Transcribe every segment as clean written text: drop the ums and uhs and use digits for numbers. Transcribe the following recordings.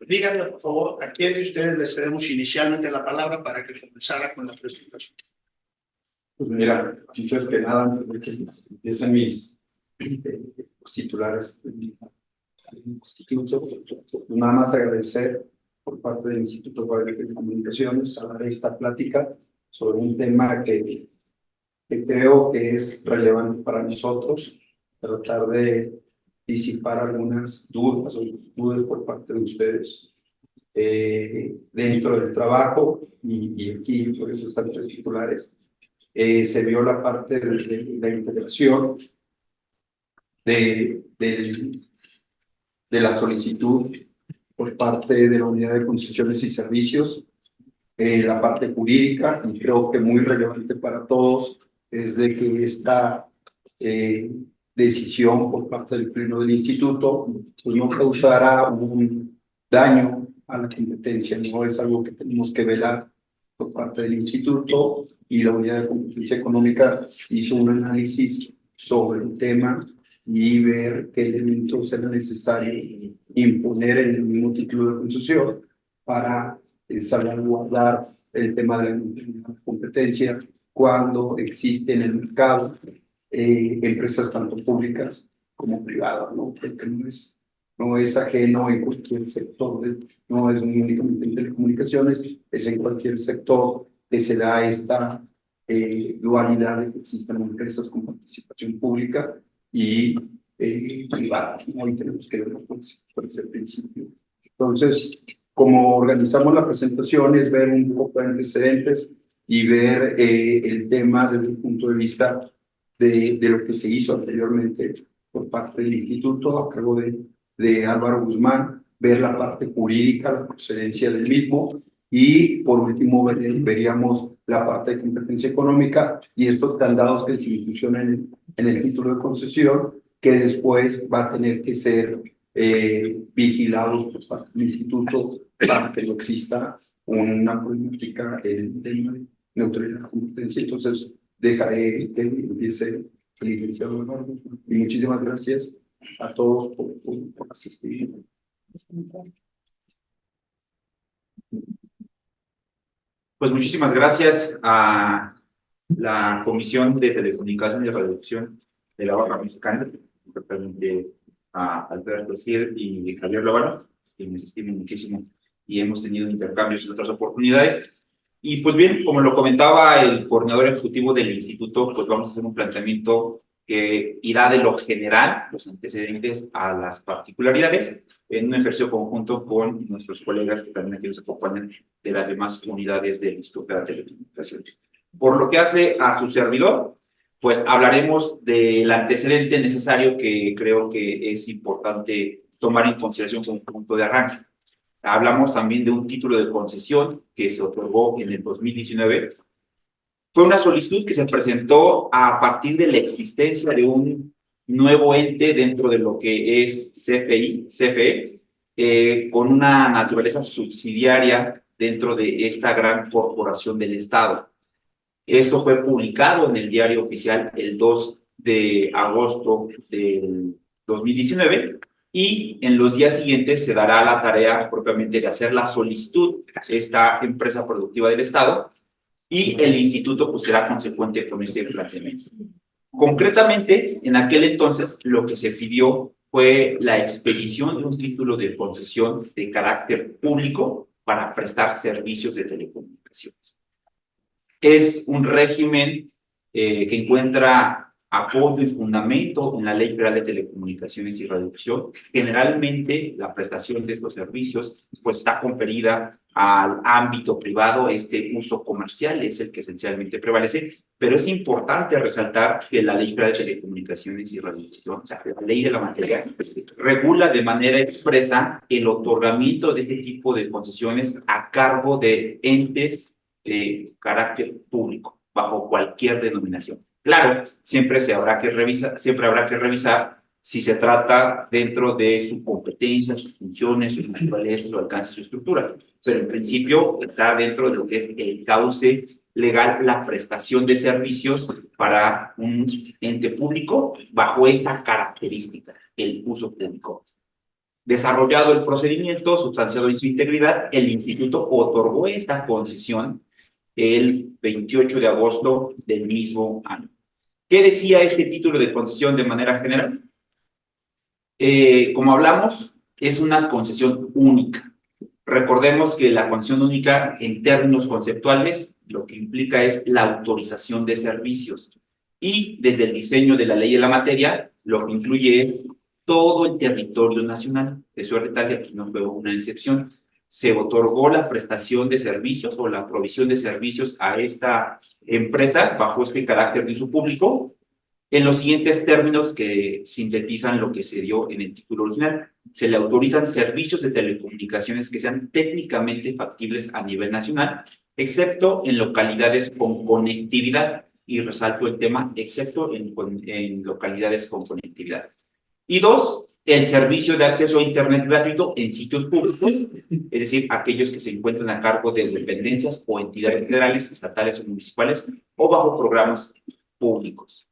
Díganme, por favor, a quién de ustedes les cedemos inicialmente la palabra para que comenzara con la presentación. Pues mira, antes que nada, antes de que empiecen mis los titulares de mi instituto, pues nada más agradecer por parte del Instituto Federal de Telecomunicaciones a dar esta plática sobre un tema que creo que es relevante para nosotros, tratar de disipar algunas dudas o inquietudes por parte de ustedes dentro del trabajo y aquí, por eso están tres titulares. Se vio la parte de la integración de la solicitud por parte de la Unidad de Concesiones y Servicios, la parte jurídica, y creo que muy relevante para todos es de que esta decisión por parte del Pleno del Instituto pues no causará un daño a la competencia, no es algo que tenemos que velar por parte del Instituto, y la Unidad de Competencia Económica hizo un análisis sobre el tema y ver qué elementos era necesario imponer en el mismo título de concesión para salvaguardar el tema de la competencia cuando existe en el mercado empresas tanto públicas como privadas, ¿no? Porque no es ajeno en cualquier sector, no es únicamente en telecomunicaciones, es en cualquier sector que se da esta dualidad de que existen empresas con participación pública y privada, ¿no? Y tenemos que verlo por ese principio. Entonces, como organizamos la presentación, es ver un poco de antecedentes y ver el tema desde el punto de vista de lo que se hizo anteriormente por parte del instituto a cargo de Álvaro Guzmán, ver la parte jurídica, la procedencia del mismo, y por último veríamos la parte de competencia económica y estos candados que se incluyen en el título de concesión, que después va a tener que ser vigilados por parte del instituto para que no exista una política en el neutralidad de la competencia. Entonces, dejaré que empiece el licenciado Eduardo. Y muchísimas gracias a todos por asistir. Pues muchísimas gracias a la Comisión de Telecomunicaciones y Radiodifusión de la Barra Mexicana, realmente a Alberto Cid y Javier Lóvara, que me estiman muchísimo y hemos tenido intercambios en otras oportunidades. Y pues bien, como lo comentaba el coordinador ejecutivo del instituto, pues vamos a hacer un planteamiento que irá de lo general, los antecedentes, a las particularidades, en un ejercicio conjunto con nuestros colegas que también aquí nos acompañan de las demás unidades del Instituto Federal de Telecomunicaciones. Por lo que hace a su servidor, pues hablaremos del antecedente necesario que creo que es importante tomar en consideración como punto de arranque. Hablamos también de un título de concesión que se otorgó en el 2019. Fue una solicitud que se presentó a partir de la existencia de un nuevo ente dentro de lo que es CFE, con una naturaleza subsidiaria dentro de esta gran corporación del Estado. Esto fue publicado en el Diario Oficial el 2 de agosto del 2019 y en los días siguientes se dará la tarea propiamente de hacer la solicitud a esta empresa productiva del Estado y el instituto pues será consecuente con este planteamiento. Concretamente, en aquel entonces lo que se pidió fue la expedición de un título de concesión de carácter público para prestar servicios de telecomunicaciones. Es un régimen que encuentra apoyo y fundamento en la Ley Federal de Telecomunicaciones y Radiodifusión. Generalmente, la prestación de estos servicios pues, está conferida al ámbito privado. Este uso comercial es el que esencialmente prevalece, pero es importante resaltar que la Ley Federal de Telecomunicaciones y Radiodifusión, o sea, la ley de la materia, regula de manera expresa el otorgamiento de este tipo de concesiones a cargo de entes de carácter público, bajo cualquier denominación. Claro, siempre habrá que revisar si se trata dentro de su competencia, sus funciones, su naturaleza, su alcance, su estructura. Pero en principio está dentro de lo que es el cauce legal, la prestación de servicios para un ente público bajo esta característica, el uso público. Desarrollado el procedimiento, sustanciado en su integridad, el instituto otorgó esta concesión el 28 de agosto del mismo año. ¿Qué decía este título de concesión de manera general? Como hablamos, es una concesión única. Recordemos que la concesión única, en términos conceptuales, lo que implica es la autorización de servicios. Y desde el diseño de la ley de la materia, lo que incluye es todo el territorio nacional. De suerte tal que aquí no fue una excepción. Se otorgó la prestación de servicios o la provisión de servicios a esta empresa bajo este carácter de uso público, en los siguientes términos que sintetizan lo que se dio en el título original. Se le autorizan servicios de telecomunicaciones que sean técnicamente factibles a nivel nacional, excepto en localidades con conectividad, y resalto el tema, excepto en localidades con conectividad. Y dos, el servicio de acceso a Internet gratuito en sitios públicos, es decir, aquellos que se encuentran a cargo de dependencias o entidades federales, estatales o municipales, o bajo programas públicos.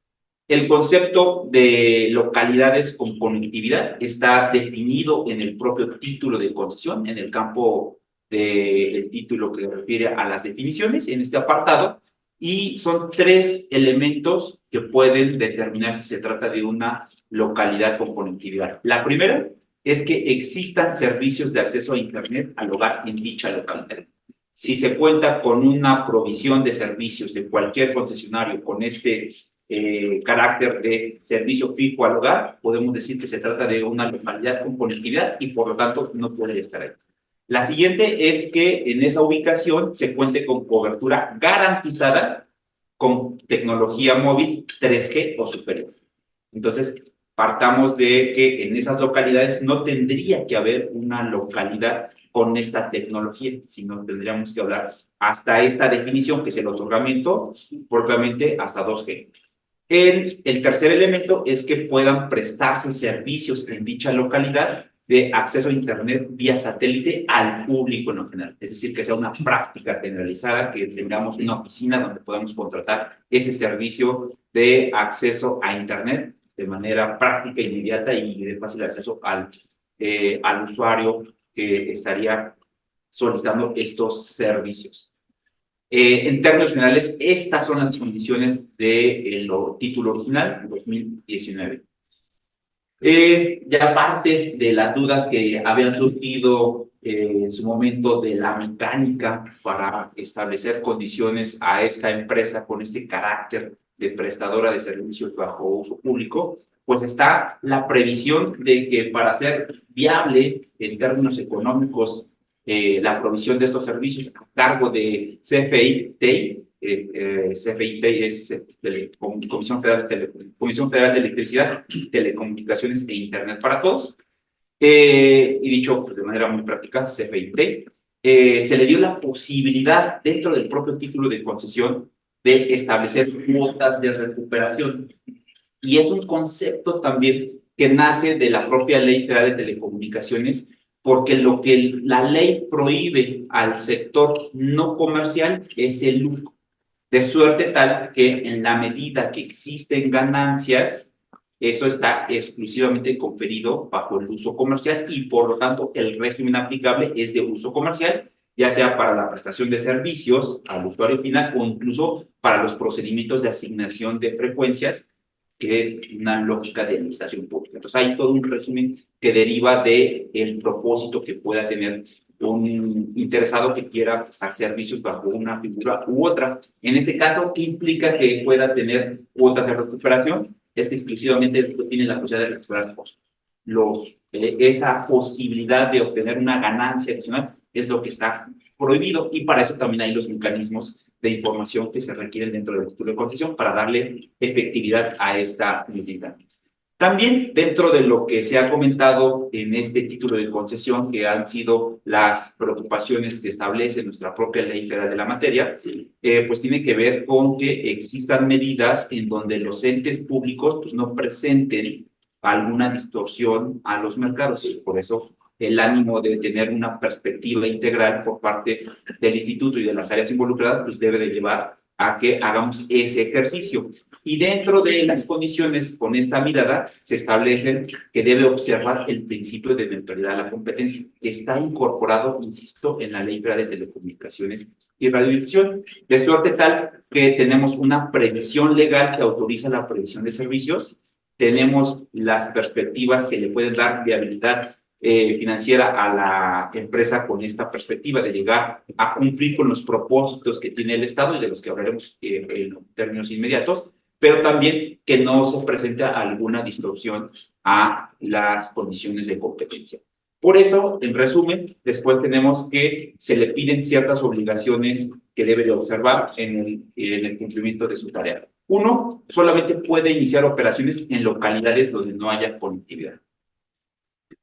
El concepto de localidades con conectividad está definido en el propio título de concesión, en el campo del título que refiere a las definiciones, en este apartado, y son 3 elementos que pueden determinar si se trata de una localidad con conectividad. La primera es que existan servicios de acceso a Internet al hogar en dicha localidad. Si se cuenta con una provisión de servicios de cualquier concesionario con este carácter de servicio fijo al hogar, podemos decir que se trata de una localidad con conectividad y por lo tanto no puede estar ahí. La siguiente es que en esa ubicación se cuente con cobertura garantizada con tecnología móvil 3G o superior. Entonces, partamos de que en esas localidades no tendría que haber una localidad con esta tecnología, sino tendríamos que hablar hasta esta definición, que es el otorgamiento, propiamente hasta 2G. El tercer elemento es que puedan prestarse servicios en dicha localidad de acceso a Internet vía satélite al público en lo general. Es decir, que sea una práctica generalizada, que tengamos una oficina donde podamos contratar ese servicio de acceso a Internet de manera práctica, inmediata y de fácil acceso al usuario que estaría solicitando estos servicios. En términos generales, estas son las condiciones del título original 2019. Ya parte de las dudas que habían surgido en su momento de la mecánica para establecer condiciones a esta empresa con este carácter de prestadora de servicios bajo uso público, pues está la previsión de que para ser viable en términos económicos la provisión de estos servicios a cargo de CFE-TEI. CFE-TEI es Comisión Federal de Electricidad, Telecomunicaciones e Internet para Todos. Y dicho pues, de manera muy práctica, CFE-TEI, se le dio la posibilidad dentro del propio título de concesión de establecer cuotas de recuperación. Y es un concepto también que nace de la propia Ley Federal de Telecomunicaciones, porque lo que la ley prohíbe al sector no comercial es el lucro, de suerte tal que en la medida que existen ganancias, eso está exclusivamente conferido bajo el uso comercial y por lo tanto el régimen aplicable es de uso comercial, ya sea para la prestación de servicios al usuario final o incluso para los procedimientos de asignación de frecuencias, que es una lógica de administración pública. Entonces hay todo un régimen que deriva del propósito que pueda tener un interesado que quiera prestar servicios bajo una figura u otra. En este caso, ¿qué implica que pueda tener cuotas de recuperación? Es que exclusivamente tiene la posibilidad de recuperar costos. Esa posibilidad de obtener una ganancia adicional es lo que está prohibido y para eso también hay los mecanismos de información que se requieren dentro del título de concesión para darle efectividad a esta medida. También dentro de lo que se ha comentado en este título de concesión, que han sido las preocupaciones que establece nuestra propia ley federal de la materia, pues tiene que ver con que existan medidas en donde los entes públicos pues, no presenten alguna distorsión a los mercados. Por eso el ánimo de tener una perspectiva integral por parte del instituto y de las áreas involucradas, pues debe de llevar a que hagamos ese ejercicio. Y dentro de las condiciones, con esta mirada, se establecen que debe observar el principio de neutralidad a la competencia, que está incorporado, insisto, en la Ley Federal de Telecomunicaciones y Radiodifusión, de suerte tal que tenemos una previsión legal que autoriza la previsión de servicios, tenemos las perspectivas que le pueden dar viabilidad financiera a la empresa con esta perspectiva de llegar a cumplir con los propósitos que tiene el Estado y de los que hablaremos en términos inmediatos, pero también que no se presente alguna distorsión a las condiciones de competencia. Por eso, en resumen, después tenemos que se le piden ciertas obligaciones que debe de observar en el cumplimiento de su tarea. Uno, solamente puede iniciar operaciones en localidades donde no haya conectividad.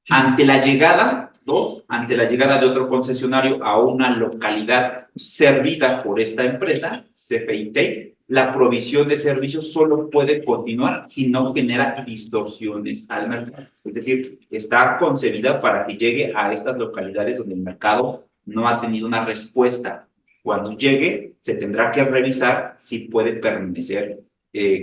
Ante la llegada de otro concesionario a una localidad servida por esta empresa, CFIT, la provisión de servicios solo puede continuar si no genera distorsiones al mercado. Es decir, está concebida para que llegue a estas localidades donde el mercado no ha tenido una respuesta. Cuando llegue, se tendrá que revisar si puede permanecer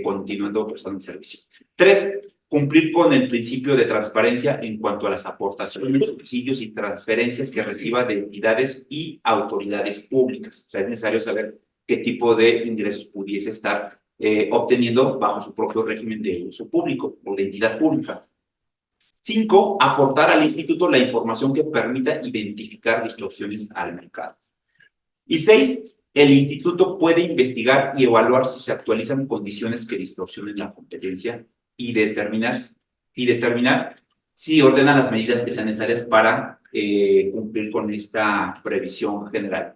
continuando prestando el servicio. 3, cumplir con el principio de transparencia en cuanto a las aportaciones, subsidios y transferencias que reciba de entidades y autoridades públicas. O sea, es necesario saber qué tipo de ingresos pudiese estar obteniendo bajo su propio régimen de uso público o de entidad pública. 5, aportar al instituto la información que permita identificar distorsiones al mercado. Y 6, el instituto puede investigar y evaluar si se actualizan condiciones que distorsionen la competencia y determinar si ordenan las medidas que sean necesarias para cumplir con esta previsión general.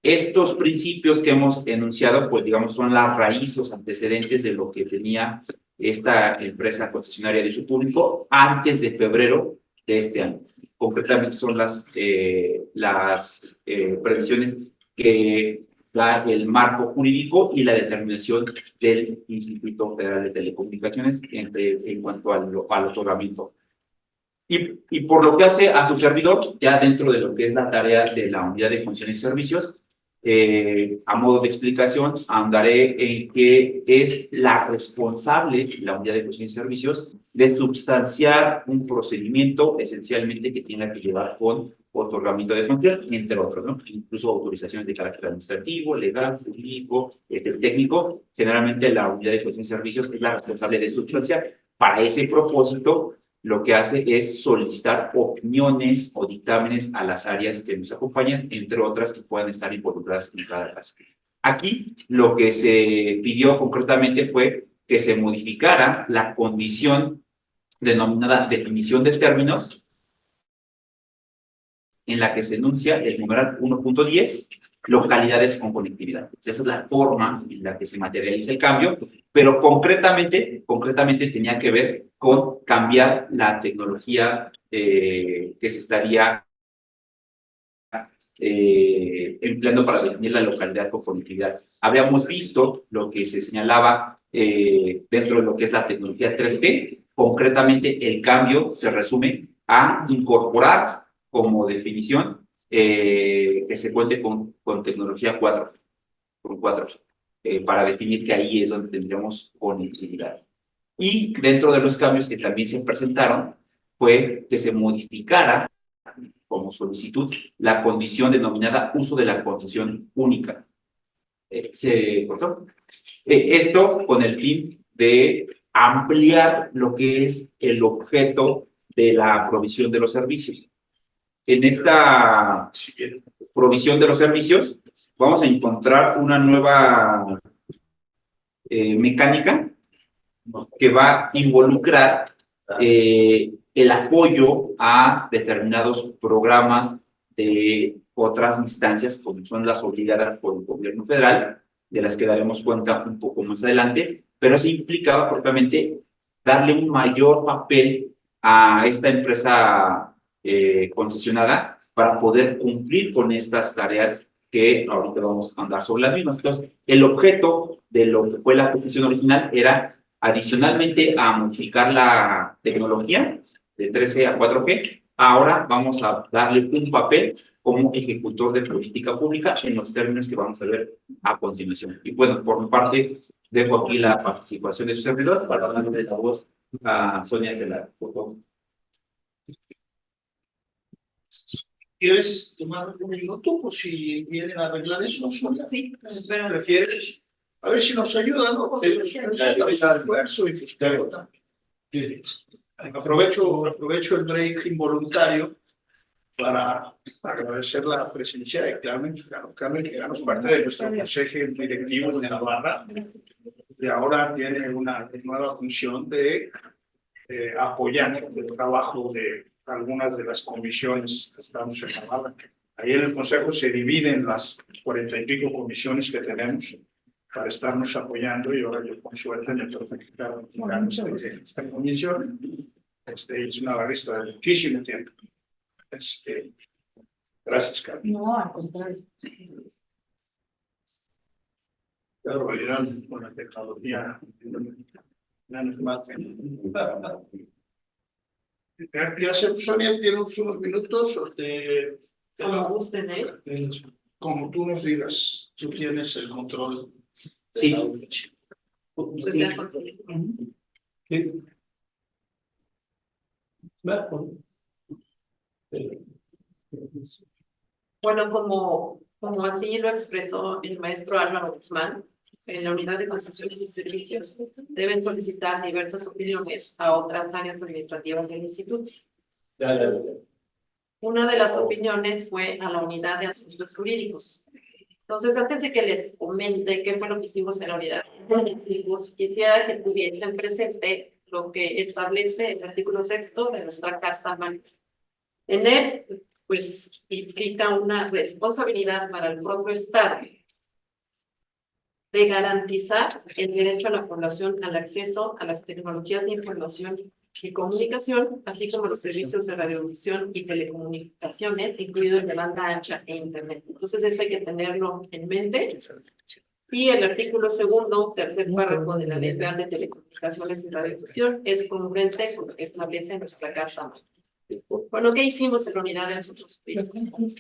Estos principios que hemos enunciado, pues digamos, son la raíz, los antecedentes de lo que tenía esta empresa concesionaria de uso público antes de febrero de este año. Concretamente son las previsiones que da el marco jurídico y la determinación del Instituto Federal de Telecomunicaciones en cuanto al otorgamiento. Y por lo que hace a su servidor, ya dentro de lo que es la tarea de la Unidad de Funciones y Servicios, a modo de explicación, ahondaré en que es la responsable, la Unidad de Funciones y Servicios, de substanciar un procedimiento esencialmente que tenga que llevar con otorgamiento de concesión, entre otros, ¿no? Incluso autorizaciones de carácter administrativo, legal, jurídico, técnico. Generalmente la Unidad de Funciones y Servicios es la responsable de substanciar. Para ese propósito, lo que hace es solicitar opiniones o dictámenes a las áreas que nos acompañan, entre otras que puedan estar involucradas en cada caso. Aquí lo que se pidió concretamente fue que se modificara la condición denominada definición de términos, en la que se enuncia el numeral 1.10, localidades con conectividad. Esa es la forma en la que se materializa el cambio, pero concretamente tenía que ver con cambiar la tecnología que se estaría empleando para definir la localidad con conectividad. Habíamos visto lo que se señalaba dentro de lo que es la tecnología 3G. Concretamente, el cambio se resume a incorporar como definición que se cuente con tecnología 4, para definir que ahí es donde tendríamos conectividad. Y dentro de los cambios que también se presentaron fue que se modificara como solicitud la condición denominada uso de la concesión única. ¿Se cortó? Esto con el fin de ampliar lo que es el objeto de la provisión de los servicios. En esta provisión de los servicios vamos a encontrar una nueva mecánica que va a involucrar el apoyo a determinados programas de otras instancias, como son las obligadas por el gobierno federal, de las que daremos cuenta un poco más adelante, pero eso implicaba propiamente darle un mayor papel a esta empresa concesionada para poder cumplir con estas tareas que ahorita vamos a andar sobre las mismas. Entonces, el objeto de lo que fue la petición original era, adicionalmente a modificar la tecnología de 3G a 4G, ahora vamos a darle un papel como ejecutor de política pública en los términos que vamos a ver a continuación. Y bueno, por mi parte, dejo aquí la participación de su servidor para darle la voz a Sonia Celar, por favor. ¿Quieres tomar un minuto por si vienen a arreglar eso? Sonia? Sí, espero. ¿Prefieres? A ver si nos ayudan, ¿no? Porque nos esfuerzo y pues claro. Aprovecho el break involuntario para agradecer la presencia de Carmen, que ya nos parte de nuestro consejo directivo de Navarra, y ahora tiene una nueva función de apoyar el trabajo de algunas de las comisiones que estamos en Navarra. Ahí en el consejo se dividen las 40 y pico comisiones que tenemos para estarnos apoyando, y ahora yo con suerte me toca esta comisión. Es una barrista de muchísimo tiempo. Gracias, Carmen. No, al contrario. Claro, con la tecnología. Ya se, Sonia, tienes unos minutos Como gusten, ¿eh? como tú nos digas, tú tienes el control. Sí. Bueno, como así lo expresó el maestro Álvaro Guzmán, en la unidad de concesiones y servicios deben solicitar diversas opiniones a otras áreas administrativas del instituto. Una de las opiniones fue a la unidad de asuntos jurídicos. Entonces, antes de que les comente qué fue lo que hicimos en la unidad de jurídicos, quisiera que tuviesen presente lo que establece el artículo 6º de nuestra Carta Magna. En él, pues, implica una responsabilidad para el propio Estado de garantizar el derecho a la población al acceso a las tecnologías de información y comunicación, así como los servicios de radiodifusión y telecomunicaciones, incluido el de banda ancha e internet. Entonces, eso hay que tenerlo en mente. Y el artículo 2º, tercer párrafo de la Ley Federal de Telecomunicaciones y Radiodifusión es congruente con lo que establece nuestra Carta Magna. Bueno, ¿qué hicimos en la unidad de asuntos jurídicos?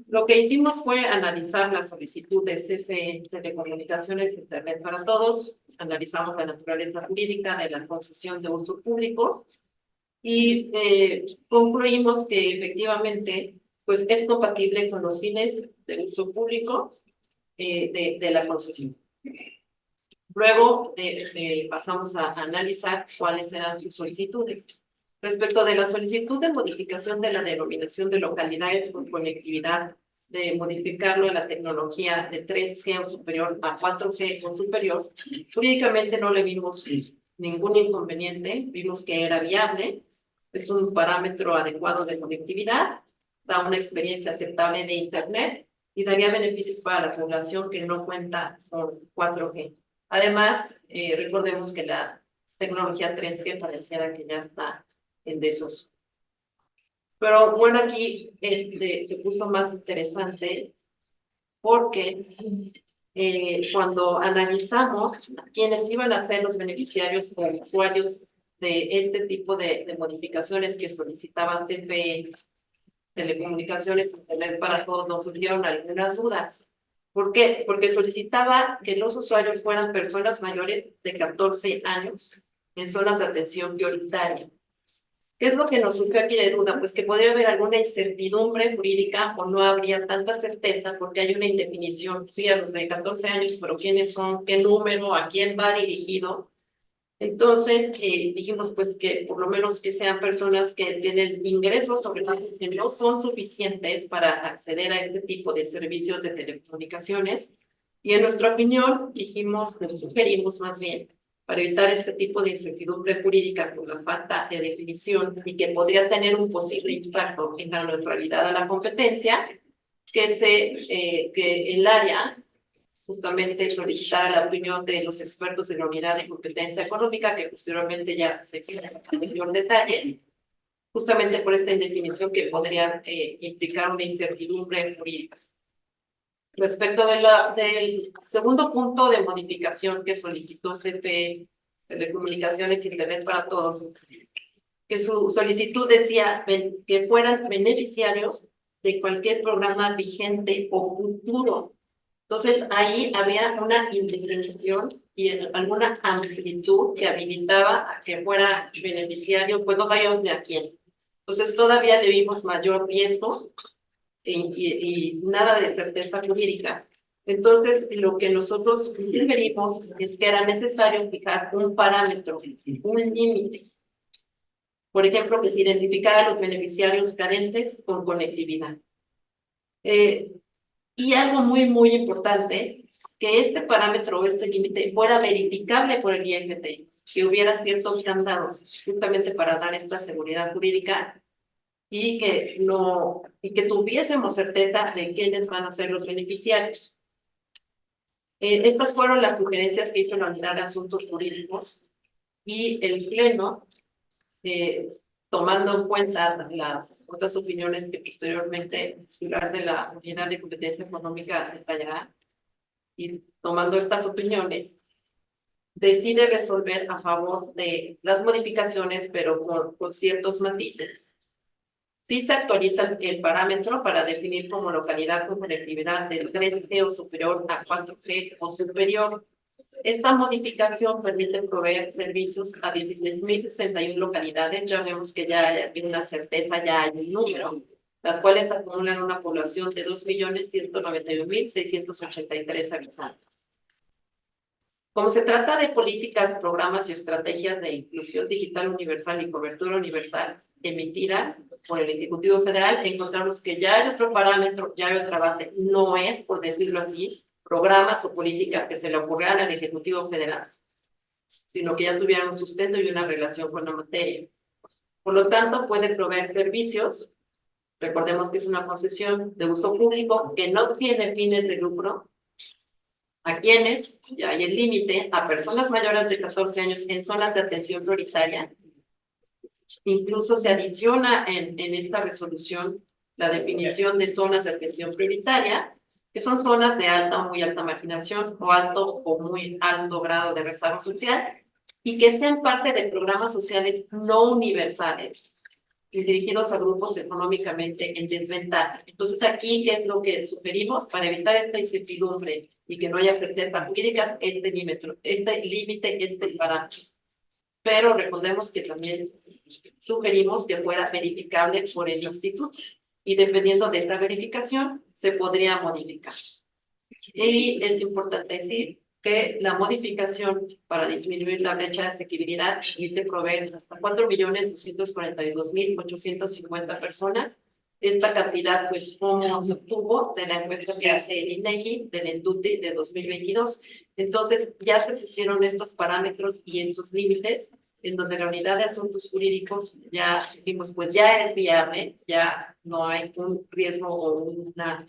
Lo que hicimos fue analizar la solicitud de CFE Telecomunicaciones e Internet para Todos, analizamos la naturaleza jurídica de la concesión de uso público y concluimos que efectivamente pues, es compatible con los fines de uso público de la concesión. Luego pasamos a analizar cuáles eran sus solicitudes. Respecto de la solicitud de modificación de la denominación de localidades con conectividad, de modificarlo en la tecnología de 3G o superior a 4G o superior, jurídicamente no le vimos ningún inconveniente, vimos que era viable, es un parámetro adecuado de conectividad, da una experiencia aceptable de Internet y daría beneficios para la población que no cuenta con 4G. Además, recordemos que la tecnología 3G pareciera que ya está en desuso. Pero bueno, aquí se puso más interesante porque cuando analizamos quiénes iban a ser los beneficiarios o usuarios de este tipo de modificaciones que solicitaban CFE, Telecomunicaciones, Internet para Todos, nos surgieron algunas dudas. ¿Por qué? Porque solicitaba que los usuarios fueran personas mayores de 14 años en zonas de atención prioritaria. ¿Qué es lo que nos surgió aquí de duda? Pues que podría haber alguna incertidumbre jurídica o no habría tanta certeza porque hay una indefinición. Sí, a los de 14 años, pero ¿quiénes son? ¿Qué número? ¿A quién va dirigido? Entonces, dijimos pues que por lo menos que sean personas que tienen ingresos sobre que no son suficientes para acceder a este tipo de servicios de telecomunicaciones. Y en nuestra opinión, dijimos, nos sugerimos más bien, para evitar este tipo de incertidumbre jurídica por la falta de definición y que podría tener un posible impacto en la neutralidad de la competencia, que el área justamente solicitara la opinión de los expertos de la unidad de competencia económica, que posteriormente ya se explica en mayor detalle, justamente por esta indefinición que podría implicar una incertidumbre jurídica. Respecto del segundo punto de modificación que solicitó CFE, Telecomunicaciones Internet para Todos, que su solicitud decía que fueran beneficiarios de cualquier programa vigente o futuro. Entonces, ahí había una indefinición y alguna amplitud que habilitaba a que fuera beneficiario, pues no sabíamos ni a quién. Entonces, todavía le vimos mayor riesgo y nada de certeza jurídica. Entonces, lo que nosotros sugerimos es que era necesario fijar un parámetro, un límite. Por ejemplo, que se identificara a los beneficiarios carentes con conectividad. Y algo muy importante, que este parámetro o este límite fuera verificable por el IFT, que hubiera ciertos candados justamente para dar esta seguridad jurídica y que tuviésemos certeza de quiénes van a ser los beneficiarios. Estas fueron las sugerencias que hizo la Unidad de Asuntos Jurídicos y el Pleno, tomando en cuenta las otras opiniones que posteriormente el titular de la Unidad de Competencia Económica detallará, y tomando estas opiniones, decide resolver a favor de las modificaciones, pero con ciertos matices. Sí se actualiza el parámetro para definir como localidad con conectividad del 3G o superior a 4G o superior. Esta modificación permite proveer servicios a 16.061 localidades. Ya vemos que ya hay una certeza, ya hay un número, las cuales acumulan una población de 2.191.683 habitantes. Como se trata de políticas, programas y estrategias de inclusión digital universal y cobertura universal emitidas por el Ejecutivo Federal, encontramos que ya hay otro parámetro, ya hay otra base. No es, por decirlo así, programas o políticas que se le ocurrieran al Ejecutivo Federal, sino que ya tuvieran un sustento y una relación con la materia. Por lo tanto, puede proveer servicios. Recordemos que es una concesión de uso público que no tiene fines de lucro. ¿A quienes? Ya hay el límite, a personas mayores de 14 años en zonas de atención prioritaria. Incluso se adiciona en esta resolución la definición de zonas de atención prioritaria, que son zonas de alta o muy alta marginación o alto o muy alto grado de rezago social, y que sean parte de programas sociales no universales y dirigidos a grupos económicamente en desventaja. Entonces, aquí, ¿qué es lo que sugerimos? Para evitar esta incertidumbre y que no haya certeza jurídica, este límite, este parámetro. Pero recordemos que también sugerimos que fuera verificable por el instituto y dependiendo de esta verificación se podría modificar. Y es importante decir que la modificación para disminuir la brecha de asequibilidad permite proveer hasta 4.242.850 personas. Esta cantidad, pues, como se obtuvo de la encuesta que hace el INEGI del ENDUTI de 2022. Entonces, ya se pusieron estos parámetros y estos límites en donde la Unidad de Asuntos Jurídicos ya dijimos, pues ya es viable, ya no hay un riesgo o una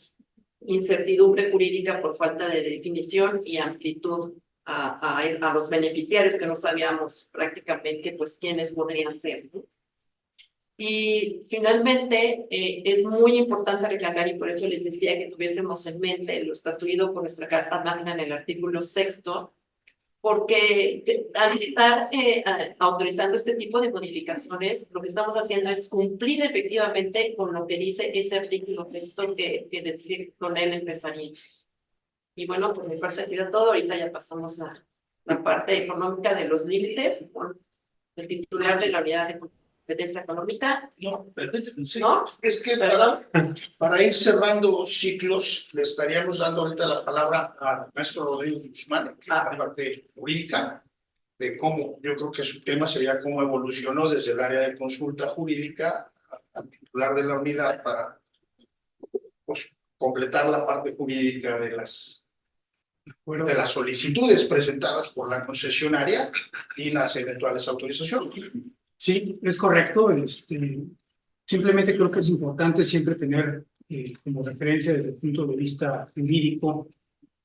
incertidumbre jurídica por falta de definición y amplitud a los beneficiarios que no sabíamos prácticamente pues quiénes podrían ser, ¿no? Y finalmente es muy importante recalcar, y por eso les decía que tuviésemos en mente lo estatuido por nuestra Carta Magna en el artículo 6º, porque al estar autorizando este tipo de modificaciones, lo que estamos haciendo es cumplir efectivamente con lo que dice ese artículo texto que decide con él empezaríamos. Y bueno, por mi parte ha sido todo. Ahorita ya pasamos a la parte económica de los límites con el titular de la Unidad de Competencia Económica. No, permíteme, sí. ¿No? Es que para ir cerrando ciclos, le estaríamos dando ahorita la palabra al maestro Rodrigo Guzmán, que es la parte jurídica, de cómo, yo creo que su tema sería cómo evolucionó desde el área de consulta jurídica al titular de la unidad para pues, completar la parte jurídica de las solicitudes presentadas por la concesionaria y las eventuales autorizaciones. Sí, es correcto. Simplemente creo que es importante siempre tener como referencia desde el punto de vista jurídico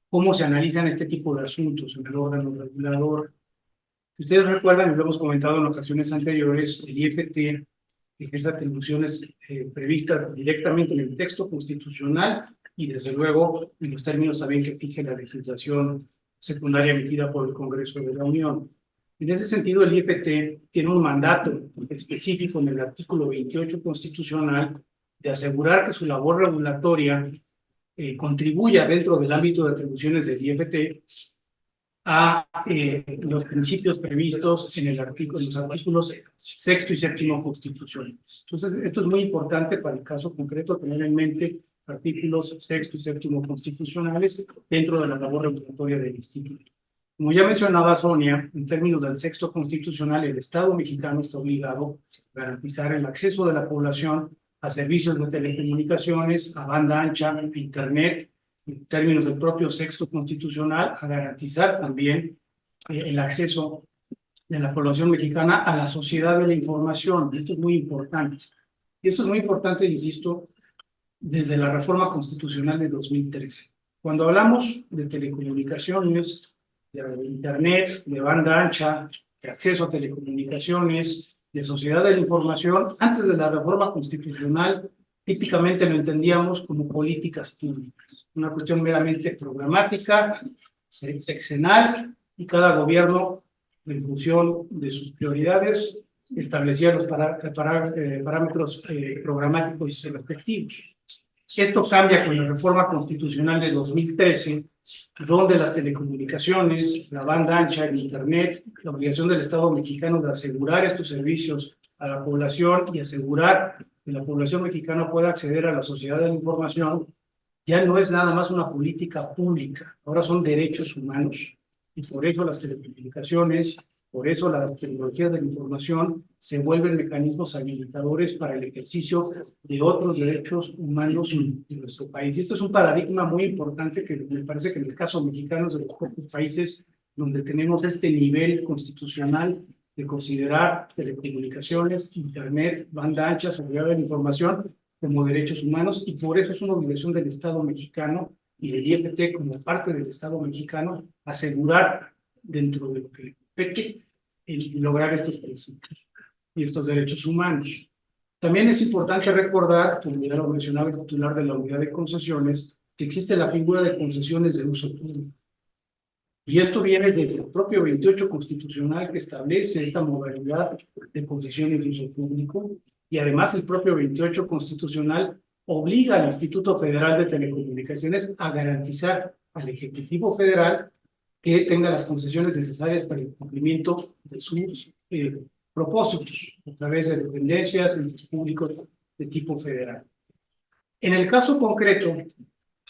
cómo se analizan este tipo de asuntos en el órgano regulador. Si ustedes recuerdan, y lo hemos comentado en ocasiones anteriores, el IFT ejerce atribuciones previstas directamente en el texto constitucional y desde luego en los términos también que fije la legislación secundaria emitida por el Congreso de la Unión. En ese sentido, el IFT tiene un mandato específico en el artículo 28 constitucional de asegurar que su labor regulatoria contribuya dentro del ámbito de atribuciones del IFT a los principios previstos en los artículos sexto y séptimo constitucionales. Entonces, esto es muy importante para el caso concreto, tener en mente artículos sexto y séptimo constitucionales dentro de la labor regulatoria del instituto. Como ya mencionaba Sonia, en términos del sexto constitucional, el Estado mexicano está obligado a garantizar el acceso de la población a servicios de telecomunicaciones, a banda ancha, a Internet, en términos del propio sexto constitucional, a garantizar también el acceso de la población mexicana a la sociedad de la información. Esto es muy importante. Y esto es muy importante, insisto, desde la reforma constitucional de 2013. Cuando hablamos de telecomunicaciones, de Internet, de banda ancha, de acceso a telecomunicaciones, de sociedad de la información, antes de la reforma constitucional, típicamente lo entendíamos como políticas públicas, una cuestión meramente programática, sexenal, y cada gobierno, en función de sus prioridades, establecía los parámetros programáticos respectivos. Esto cambia con la reforma constitucional de 2013, donde las telecomunicaciones, la banda ancha, el Internet, la obligación del Estado mexicano de asegurar estos servicios a la población y asegurar que la población mexicana pueda acceder a la sociedad de la información, ya no es nada más una política pública, ahora son derechos humanos. Y por eso las telecomunicaciones, por eso las tecnologías de la información se vuelven mecanismos habilitadores para el ejercicio de otros derechos humanos en nuestro país. Y esto es un paradigma muy importante que me parece que en el caso mexicano es de los pocos países donde tenemos este nivel constitucional de considerar telecomunicaciones, Internet, banda ancha, seguridad de la información como derechos humanos, y por eso es una obligación del Estado mexicano y del IFT como parte del Estado mexicano asegurar dentro de lo que le compete el lograr estos principios y estos derechos humanos. También es importante recordar, como ya lo mencionaba el titular de la unidad de concesiones, que existe la figura de concesiones de uso público. Y esto viene desde el propio 28 constitucional que establece esta modalidad de concesiones de uso público, y además el propio 28 constitucional obliga al Instituto Federal de Telecomunicaciones a garantizar al Ejecutivo Federal que tenga las concesiones necesarias para el cumplimiento de sus propósitos a través de dependencias, entes públicos de tipo federal. En el caso concreto,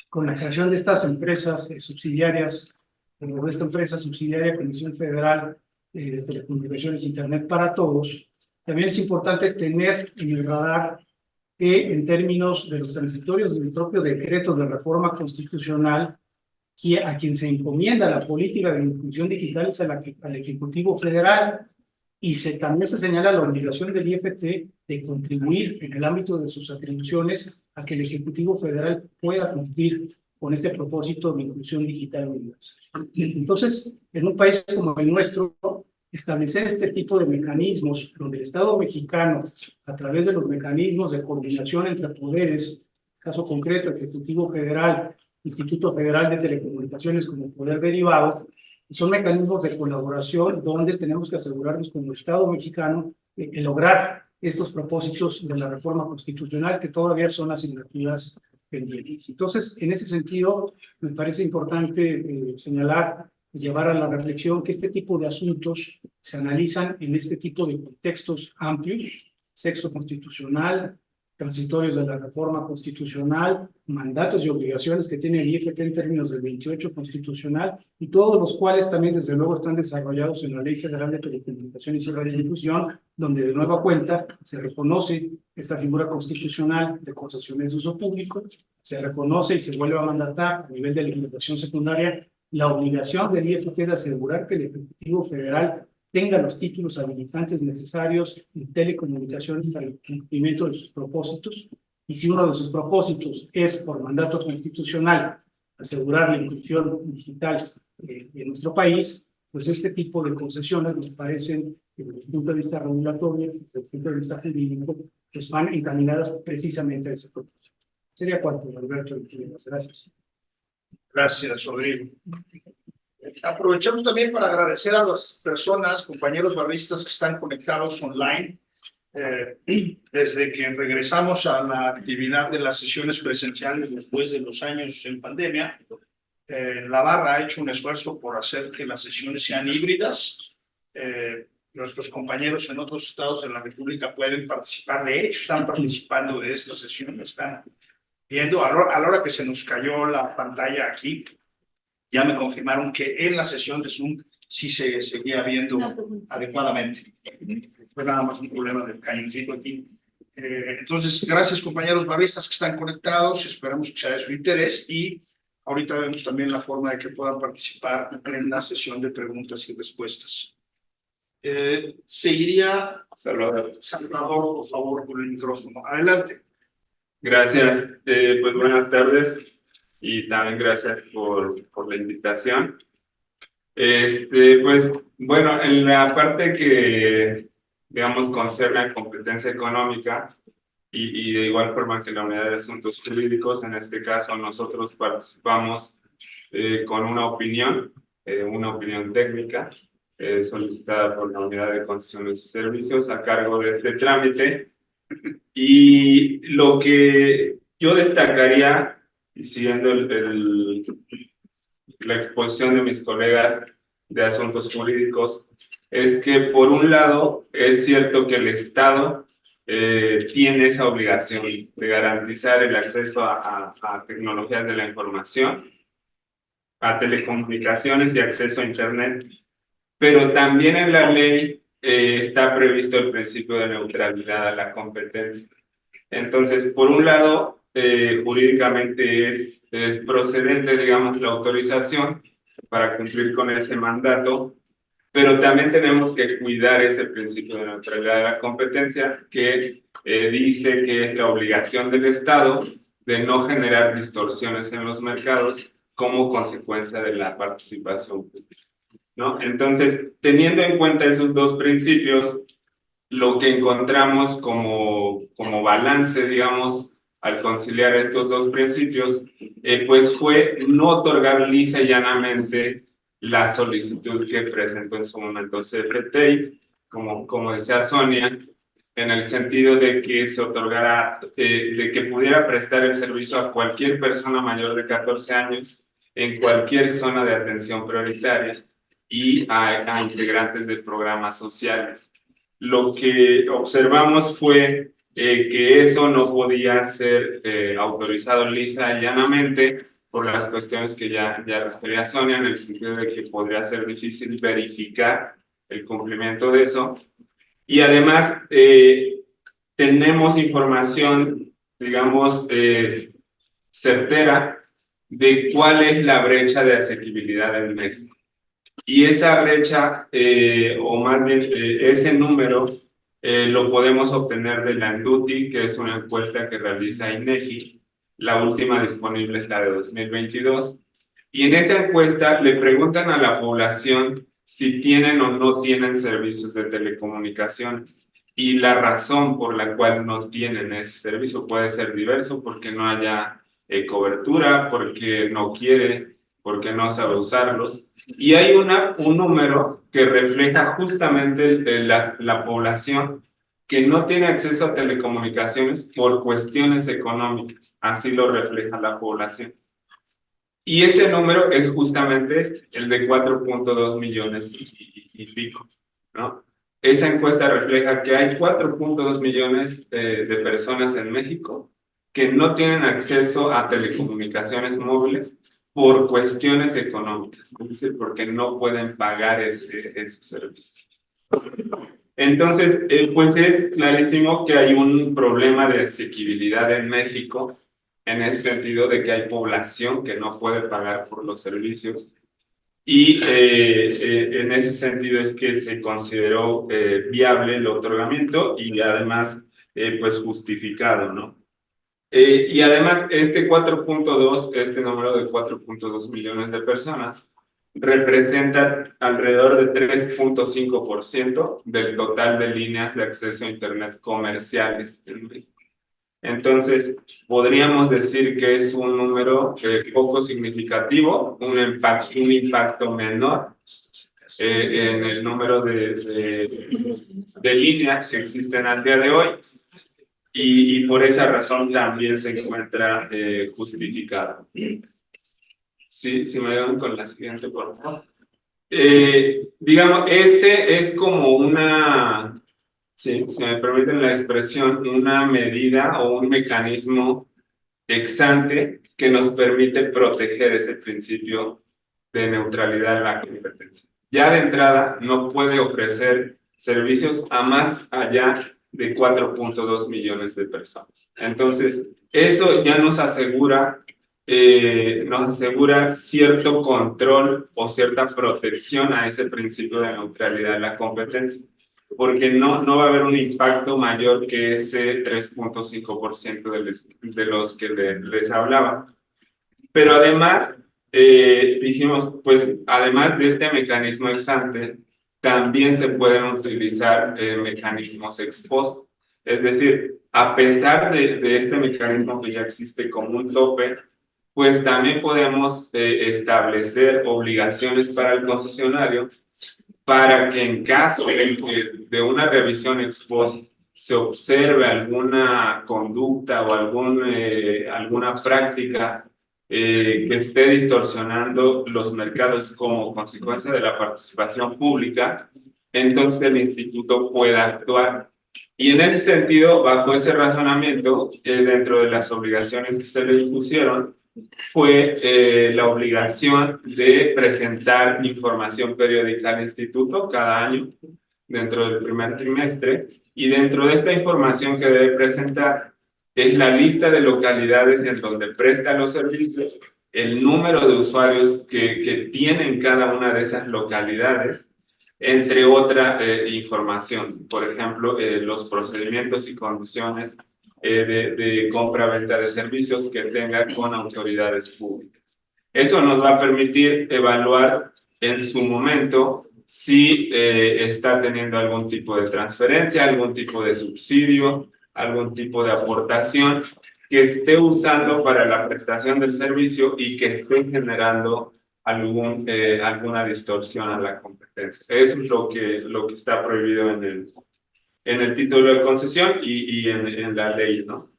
con la creación de estas empresas subsidiarias, de esta empresa subsidiaria Comisión Federal de Telecomunicaciones Internet para Todos, también es importante tener en el radar que en términos de los transitorios del propio decreto de reforma constitucional, a quien se encomienda la política de inclusión digital es al Ejecutivo Federal, y también se señala la obligación del IFT de contribuir en el ámbito de sus atribuciones a que el Ejecutivo Federal pueda cumplir con este propósito de inclusión digital universal. Entonces, en un país como el nuestro, establecer este tipo de mecanismos donde el Estado mexicano, a través de los mecanismos de coordinación entre poderes, caso concreto, Ejecutivo Federal, Instituto Federal de Telecomunicaciones como poder derivado, son mecanismos de colaboración donde tenemos que asegurarnos como Estado mexicano en lograr estos propósitos de la reforma constitucional que todavía son asignaturas pendientes. Entonces, en ese sentido, me parece importante señalar y llevar a la reflexión que este tipo de asuntos se analizan en este tipo de contextos amplios, sexto constitucional, transitorios de la reforma constitucional, mandatos y obligaciones que tiene el IFT en términos del 28 constitucional, y todos los cuales también desde luego están desarrollados en la Ley Federal de Telecomunicaciones y Radiodifusión, donde de nueva cuenta se reconoce esta figura constitucional de concesiones de uso público, se reconoce y se vuelve a mandatar a nivel de legislación secundaria la obligación del IFT de asegurar que el Ejecutivo Federal tenga los títulos habilitantes necesarios en telecomunicaciones para el cumplimiento de sus propósitos. Y si uno de sus propósitos es, por mandato constitucional, asegurar la inclusión digital de nuestro país, pues este tipo de concesiones nos parecen, desde el punto de vista regulatorio, desde el punto de vista jurídico, pues van encaminadas precisamente a ese propósito. Sería cuanto, Alberto. Gracias. Gracias, Rodrigo. Aprovechamos también para agradecer a las personas, compañeros barristas que están conectados online. Desde que regresamos a la actividad de las sesiones presenciales después de los años en pandemia, la barra ha hecho un esfuerzo por hacer que las sesiones sean híbridas. Nuestros compañeros en otros estados de la República pueden participar, de hecho están participando de esta sesión, están viendo. A la hora que se nos cayó la pantalla aquí, ya me confirmaron que en la sesión de Zoom sí se seguía viendo adecuadamente. Fue nada más un problema del cañoncito aquí. Entonces, gracias compañeros barristas que están conectados, esperamos que sea de su interés y ahorita vemos también la forma de que puedan participar en la sesión de preguntas y respuestas. Seguiría Salvador, por favor, con el micrófono. Adelante. Gracias, pues buenas tardes y también gracias por la invitación. Pues bueno, en la parte que, digamos, concerne competencia económica y de igual forma que la unidad de asuntos jurídicos, en este caso nosotros participamos con una opinión técnica solicitada por la unidad de concesiones y servicios a cargo de este trámite. Y lo que yo destacaría, y siguiendo la exposición de mis colegas de asuntos jurídicos, es que por un lado es cierto que el Estado tiene esa obligación de garantizar el acceso a tecnologías de la información, a telecomunicaciones y acceso a Internet, pero también en la ley está previsto el principio de neutralidad a la competencia. Entonces, por un lado, jurídicamente es procedente, digamos, la autorización para cumplir con ese mandato, pero también tenemos que cuidar ese principio de neutralidad de la competencia que dice que es la obligación del Estado de no generar distorsiones en los mercados como consecuencia de la participación pública, ¿no? Entonces, teniendo en cuenta esos dos principios, lo que encontramos como balance, digamos, al conciliar estos dos principios, pues fue no otorgar lisa y llanamente la solicitud que presentó en su momento CFTI, como decía Sonia, en el sentido de que se otorgara, de que pudiera prestar el servicio a cualquier persona mayor de 14 años en cualquier zona de atención prioritaria y a integrantes de programas sociales. Lo que observamos fue que eso no podía ser autorizado lisa y llanamente por las cuestiones que ya refería Sonia, en el sentido de que podría ser difícil verificar el cumplimiento de eso. Y además tenemos información, digamos, certera de cuál es la brecha de asequibilidad en México. Y esa brecha, o más bien ese número, lo podemos obtener de la ANDUTI, que es una encuesta que realiza INEGI. La última disponible es la de 2022. Y en esa encuesta le preguntan a la población si tienen o no tienen servicios de telecomunicaciones. Y la razón por la cual no tienen ese servicio puede ser diverso, porque no haya cobertura, porque no quiere, porque no sabe usarlos. Y hay un número que refleja justamente la población que no tiene acceso a telecomunicaciones por cuestiones económicas. Así lo refleja la población. Y ese número es justamente el de 4.2 millones y pico, ¿no? Esa encuesta refleja que hay 4.2 millones de personas en México que no tienen acceso a telecomunicaciones móviles por cuestiones económicas, es decir, porque no pueden pagar esos servicios. Entonces, pues es clarísimo que hay un problema de asequibilidad en México, en el sentido de que hay población que no puede pagar por los servicios, y en ese sentido es que se consideró viable el otorgamiento y además pues justificado, ¿no? Y además este 4.2, este número de 4.2 millones de personas representa alrededor de 3.5% del total de líneas de acceso a Internet comerciales en México. Entonces, podríamos decir que es un número poco significativo, un impacto menor en el número de líneas que existen al día de hoy y por esa razón también se encuentra justificada. Sí, si me ayudan con la siguiente, por favor. Digamos, ese es como una, si me permiten la expresión, una medida o un mecanismo ex ante que nos permite proteger ese principio de neutralidad en la competencia. Ya de entrada no puede ofrecer servicios a más allá de 4.2 millones de personas. Entonces, eso ya nos asegura cierto control o cierta protección a ese principio de neutralidad en la competencia, porque no va a haber un impacto mayor que ese 3.5% de los que les hablaba. Pero además, dijimos, pues además de este mecanismo ex ante, también se pueden utilizar mecanismos ex post. Es decir, a pesar de este mecanismo que ya existe como un tope, pues también podemos establecer obligaciones para el concesionario para que en caso de una revisión ex post se observe alguna conducta o alguna práctica que esté distorsionando los mercados como consecuencia de la participación pública, entonces el instituto pueda actuar. Y en ese sentido, bajo ese razonamiento, dentro de las obligaciones que se le impusieron, fue la obligación de presentar información periódica al instituto cada año dentro del primer trimestre, y dentro de esta información que debe presentar es la lista de localidades en donde presta los servicios, el número de usuarios que tienen cada una de esas localidades, entre otra información, por ejemplo, los procedimientos y condiciones de compra-venta de servicios que tenga con autoridades públicas. Eso nos va a permitir evaluar en su momento si está teniendo algún tipo de transferencia, algún tipo de subsidio, algún tipo de aportación que esté usando para la prestación del servicio y que esté generando alguna distorsión a la competencia. Eso es lo que está prohibido en el título de concesión y en la ley, ¿no?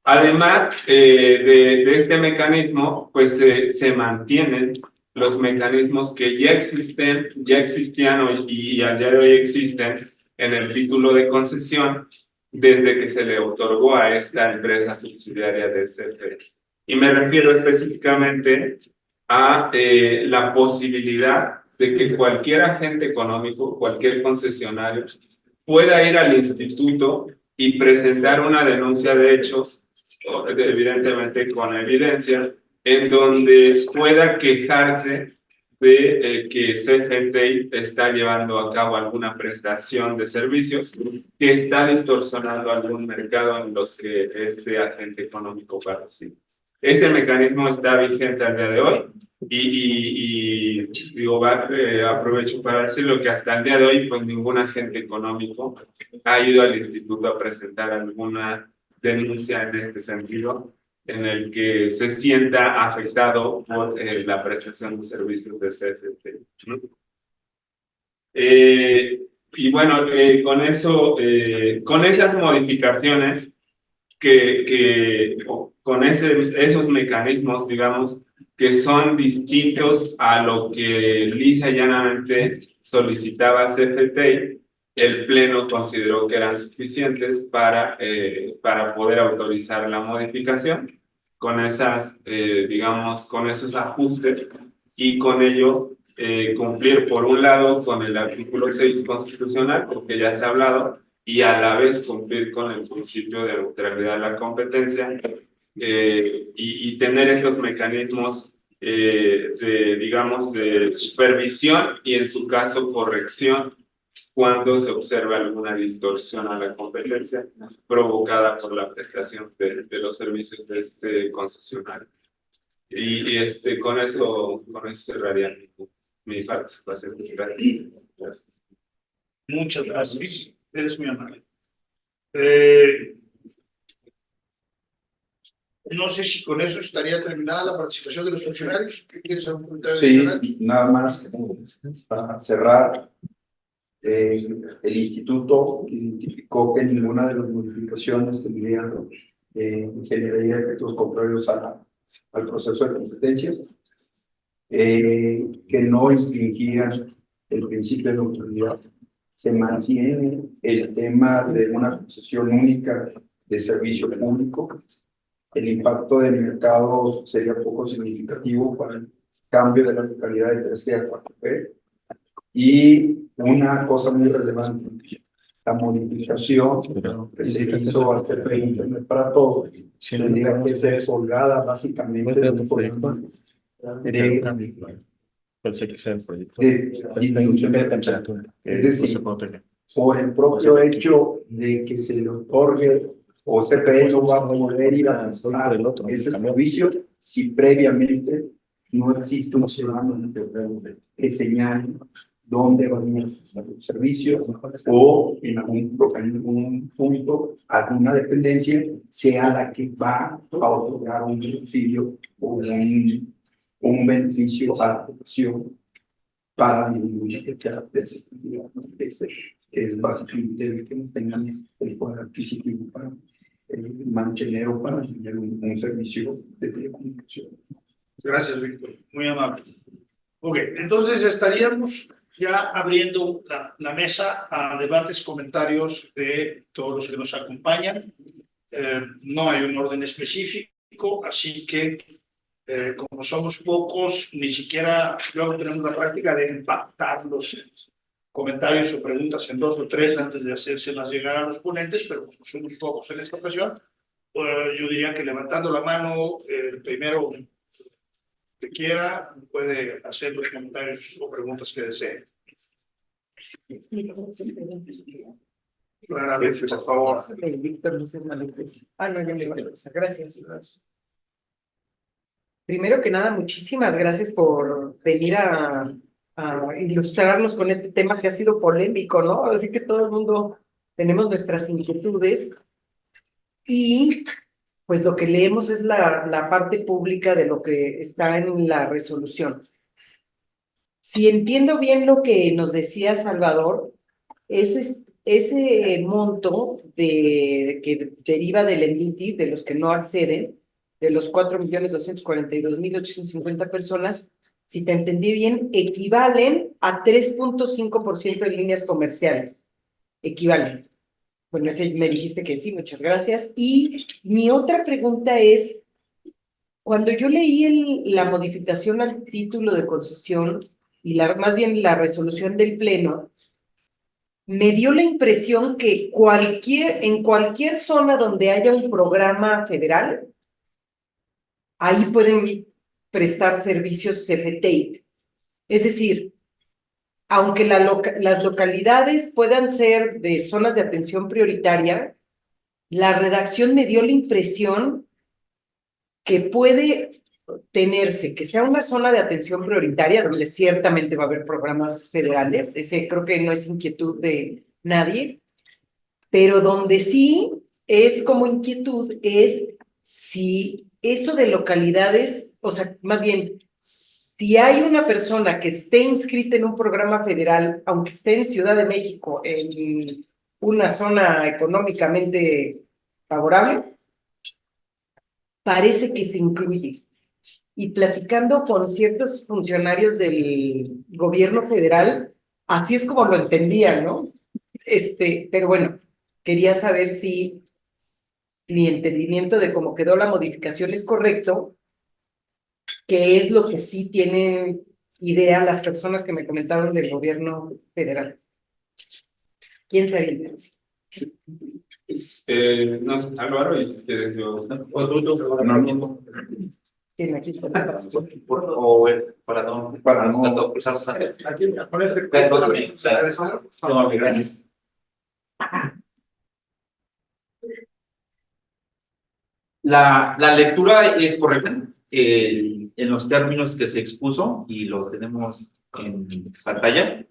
Además de este mecanismo, pues se mantienen los mecanismos que ya existían hoy y al día de hoy existen en el título de concesión desde que se le otorgó a esta empresa subsidiaria de CFE. Y me refiero específicamente a la posibilidad de que cualquier agente económico, cualquier concesionario, pueda ir al instituto y presentar una denuncia de hechos, evidentemente con evidencia, en donde pueda quejarse de que CFE está llevando a cabo alguna prestación de servicios que está distorsionando algún mercado en los que este agente económico participa. Este mecanismo está vigente al día de hoy y digo, aprovecho para decirlo que hasta el día de hoy pues ningún agente económico ha ido al instituto a presentar alguna denuncia en este sentido en el que se sienta afectado por la prestación de servicios de CFE. Y bueno, con esas modificaciones con esos mecanismos, digamos, que son distintos a lo que lisa y llanamente solicitaba CFE, el Pleno consideró que eran suficientes para poder autorizar la modificación con digamos, con esos ajustes y con ello cumplir por un lado con el artículo 6 constitucional, porque ya se ha hablado, y a la vez cumplir con el principio de neutralidad de la competencia y tener estos mecanismos digamos, de supervisión y en su caso corrección cuando se observa alguna distorsión a la competencia provocada por la prestación de los servicios de este concesionario. Y con eso cerraría mi participación. Gracias. Muchas gracias. Eres muy amable. No sé si con eso estaría terminada la participación de los funcionarios. ¿Qué quieres hacer un comentario Sí, adicional? nada más para cerrar. El instituto identificó que ninguna de las modificaciones tendría generaría efectos contrarios al proceso de competencia, que no infringían el principio de neutralidad. Se mantiene el tema de una concesión única de servicio público. El impacto del mercado sería poco significativo para el cambio de la localidad de 3G a 4G. Y una cosa muy relevante, la modificación que se hizo al TPP Internet para todos tendría que ser colgada básicamente de un problema de disminución de temperatura. Es decir, por el propio hecho de que se le otorgue o CPE no va a poder ir a prestar ese servicio si previamente no existe un programa que señale dónde va a ir el servicio o en algún punto, alguna dependencia sea la que va a otorgar un subsidio o un beneficio a la población para disminuir la desigualdad. Es básicamente el que no tengan el poder adquisitivo para mantener o para tener un servicio de telecomunicación. Gracias, Víctor. Muy amable. Ok, entonces estaríamos ya abriendo la mesa a debates, comentarios de todos los que nos acompañan. No hay un orden específico, así que como somos pocos, ni siquiera luego tenemos la práctica de empatar los comentarios o preguntas en 2 o 3 antes de hacérselas llegar a los ponentes, pero como somos pocos en esta ocasión, yo diría que levantando la mano, el primero que quiera puede hacer los comentarios o preguntas que desee. Clara, por favor. Víctor Luces Malete. No, yo le iba a empezar. Gracias. Primero que nada, muchísimas gracias por venir a ilustrarnos con este tema que ha sido polémico, ¿no? Así que todo el mundo tenemos nuestras inquietudes y pues lo que leemos es la parte pública de lo que está en la resolución. Si entiendo bien lo que nos decía Salvador, ese monto que deriva del ENDUTI, de los que no acceden, de los 4.242.850 personas, si te entendí bien, equivalen a 3.5% de líneas comerciales. Equivalen. Bueno, me dijiste que sí, muchas gracias. Y mi otra pregunta es, cuando yo leí la modificación al título de concesión, y más bien la resolución del Pleno, me dio la impresión que en cualquier zona donde haya un programa federal, ahí pueden prestar servicios CFTEIT. Es decir, aunque las localidades puedan ser de zonas de atención prioritaria, la redacción me dio la impresión que puede tenerse, que sea una zona de atención prioritaria, donde ciertamente va a haber programas federales, ese creo que no es inquietud de nadie, pero donde sí es como inquietud es si eso de localidades, o sea, más bien, si hay una persona que esté inscrita en un programa federal, aunque esté en Ciudad de México, en una zona económicamente favorable, parece que se incluye. Y platicando con ciertos funcionarios del gobierno federal, así es como lo entendían, ¿no? Pero bueno, quería saber si mi entendimiento de cómo quedó la modificación es correcto, que es lo que sí tienen idea las personas que me comentaron del gobierno federal. ¿Quién sería el diferencia? No sé, Álvaro, y si quieres yo. ¿Quién aquí está? Para no cruzarnos antes. Aquí, con este. Gracias. La lectura es correcta en los términos que se expuso y lo tenemos en pantalla.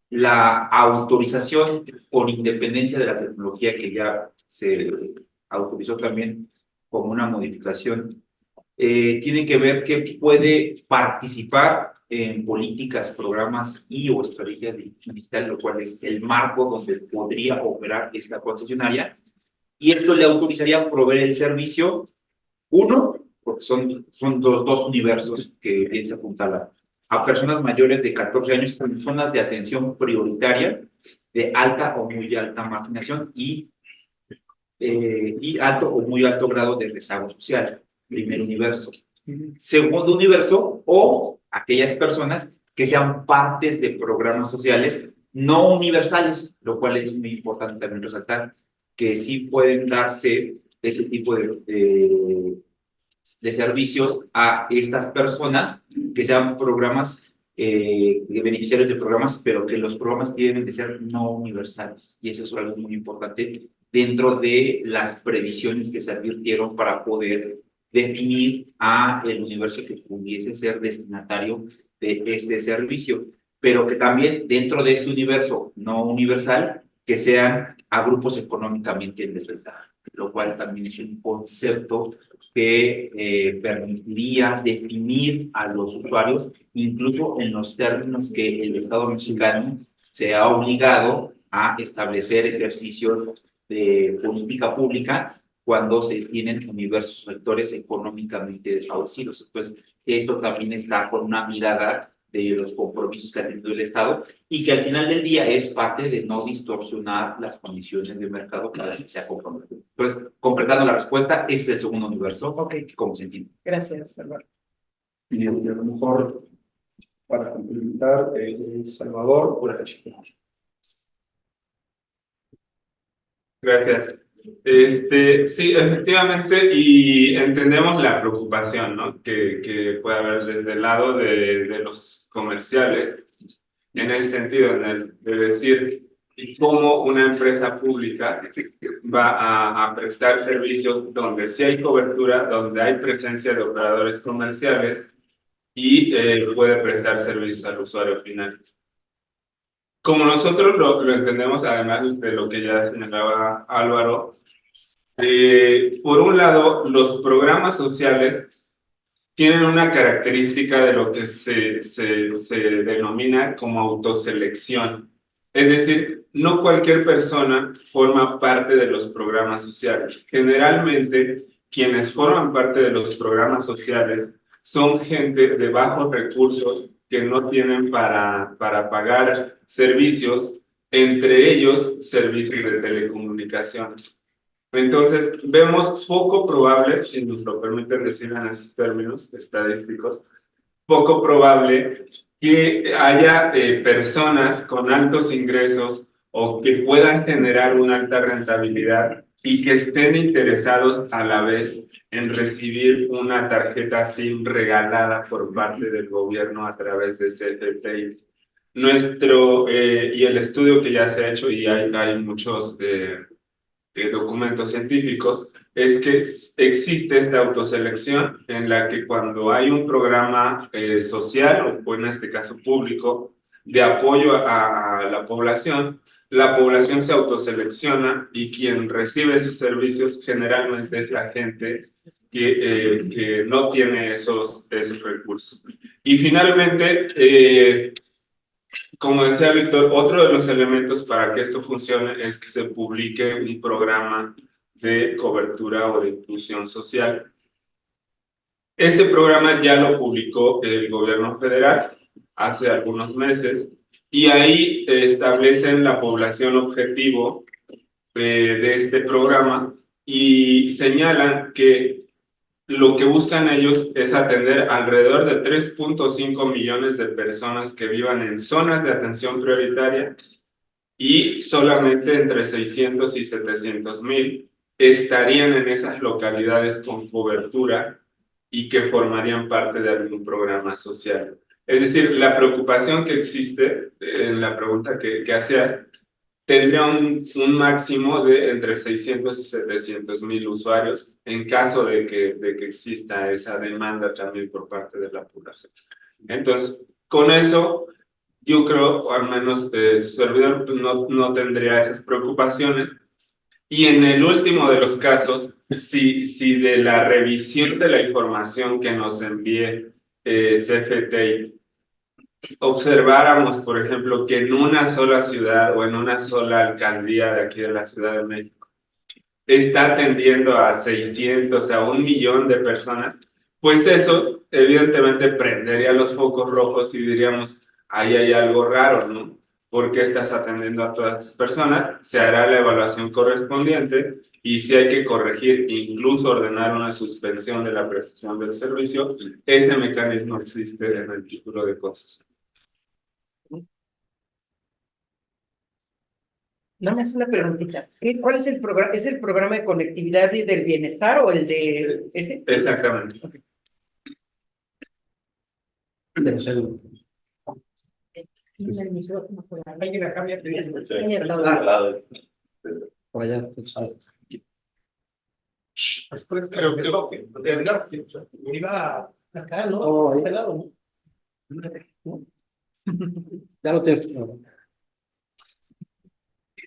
La autorización, por independencia de la tecnología que ya se autorizó también como una modificación, tiene que ver que puede participar en políticas, programas y o estrategias de inclusión digital, lo cual es el marco donde podría operar esta concesionaria, y esto le autorizaría proveer el servicio, uno, porque son los dos universos que bien se apuntalan, a personas mayores de 14 años en zonas de atención prioritaria de alta o muy alta marginación y alto o muy alto grado de rezago social, primer universo. Segundo universo, o aquellas personas que sean partes de programas sociales no universales, lo cual es muy importante también resaltar, que sí pueden darse este tipo de servicios a estas personas que sean programas, beneficiarios de programas, pero que los programas tienen de ser no universales. Y eso es algo muy importante dentro de las previsiones que se advirtieron para poder definir a el universo que pudiese ser destinatario de este servicio, pero que también dentro de este universo no universal, que sean a grupos económicamente en desventaja, lo cual también es un concepto que permitiría definir a los usuarios, incluso en los términos que el Estado mexicano se ha obligado a establecer ejercicios de política pública cuando se tienen diversos sectores económicamente desfavorecidos. Entonces, esto también está con una mirada de los compromisos que ha tenido el Estado y que al final del día es parte de no distorsionar las condiciones de mercado para las que se ha comprometido. Entonces, completando la respuesta, ese es el segundo universo, como se entiende. Gracias, Salvador. Y a lo mejor, para complementar, Salvador, por acá. Gracias. Sí, efectivamente, y entendemos la preocupación, ¿no? que puede haber desde el lado de los comerciales, en el sentido de decir cómo una empresa pública va a prestar servicios donde sí hay cobertura, donde hay presencia de operadores comerciales y puede prestar servicio al usuario final. Como nosotros lo entendemos, además de lo que ya señalaba Álvaro, por un lado, los programas sociales tienen una característica de lo que se denomina como autoselección. Es decir, no cualquier persona forma parte de los programas sociales. Generalmente, quienes forman parte de los programas sociales son gente de bajos recursos que no tienen para pagar servicios, entre ellos servicios de telecomunicaciones. Entonces, vemos poco probable, si nos lo permiten decir en esos términos estadísticos, poco probable que haya personas con altos ingresos o que puedan generar una alta rentabilidad y que estén interesados a la vez en recibir una tarjeta SIM regalada por parte del gobierno a través de CFE. Y el estudio que ya se ha hecho, y hay muchos documentos científicos, es que existe esta autoselección en la que cuando hay un programa social, o en este caso público, de apoyo a la población se autoselecciona y quien recibe esos servicios generalmente es la gente que no tiene esos recursos. Y finalmente, como decía Víctor, otro de los elementos para que esto funcione es que se publique un programa de cobertura o de inclusión social. Ese programa ya lo publicó el gobierno federal hace algunos meses y ahí establecen la población objetivo de este programa y señalan que lo que buscan ellos es atender alrededor de 3.5 millones de personas que vivan en zonas de atención prioritaria y solamente entre 600 y 700 mil estarían en esas localidades con cobertura y que formarían parte de algún programa social. Es decir, la preocupación que existe en la pregunta que hacías tendría un máximo de entre 600 y 700 mil usuarios en caso de que exista esa demanda también por parte de la población. Entonces, con eso, yo creo, o al menos su servidor no tendría esas preocupaciones. Y en el último de los casos, si de la revisión de la información que nos envíe CFTI, observáramos, por ejemplo, que en una sola ciudad o en una sola alcaldía de aquí de la Ciudad de México está atendiendo a 600, a 1 millón de personas, pues eso evidentemente prendería los focos rojos y diríamos, ahí hay algo raro, ¿no? ¿Por qué estás atendiendo a todas las personas? Se hará la evaluación correspondiente y si hay que corregir, incluso ordenar una suspensión de la prestación del servicio, ese mecanismo existe en el título de cosas. Nada más una preguntita. ¿Cuál es el programa? ¿Es el programa de conectividad y del bienestar o el de ese? Exactamente. Alguien acá me ha pedido. Por allá. Después creo que Edgar, iba acá, ¿no? Oh, ahí. Este lado, ¿no? Ya lo tienes.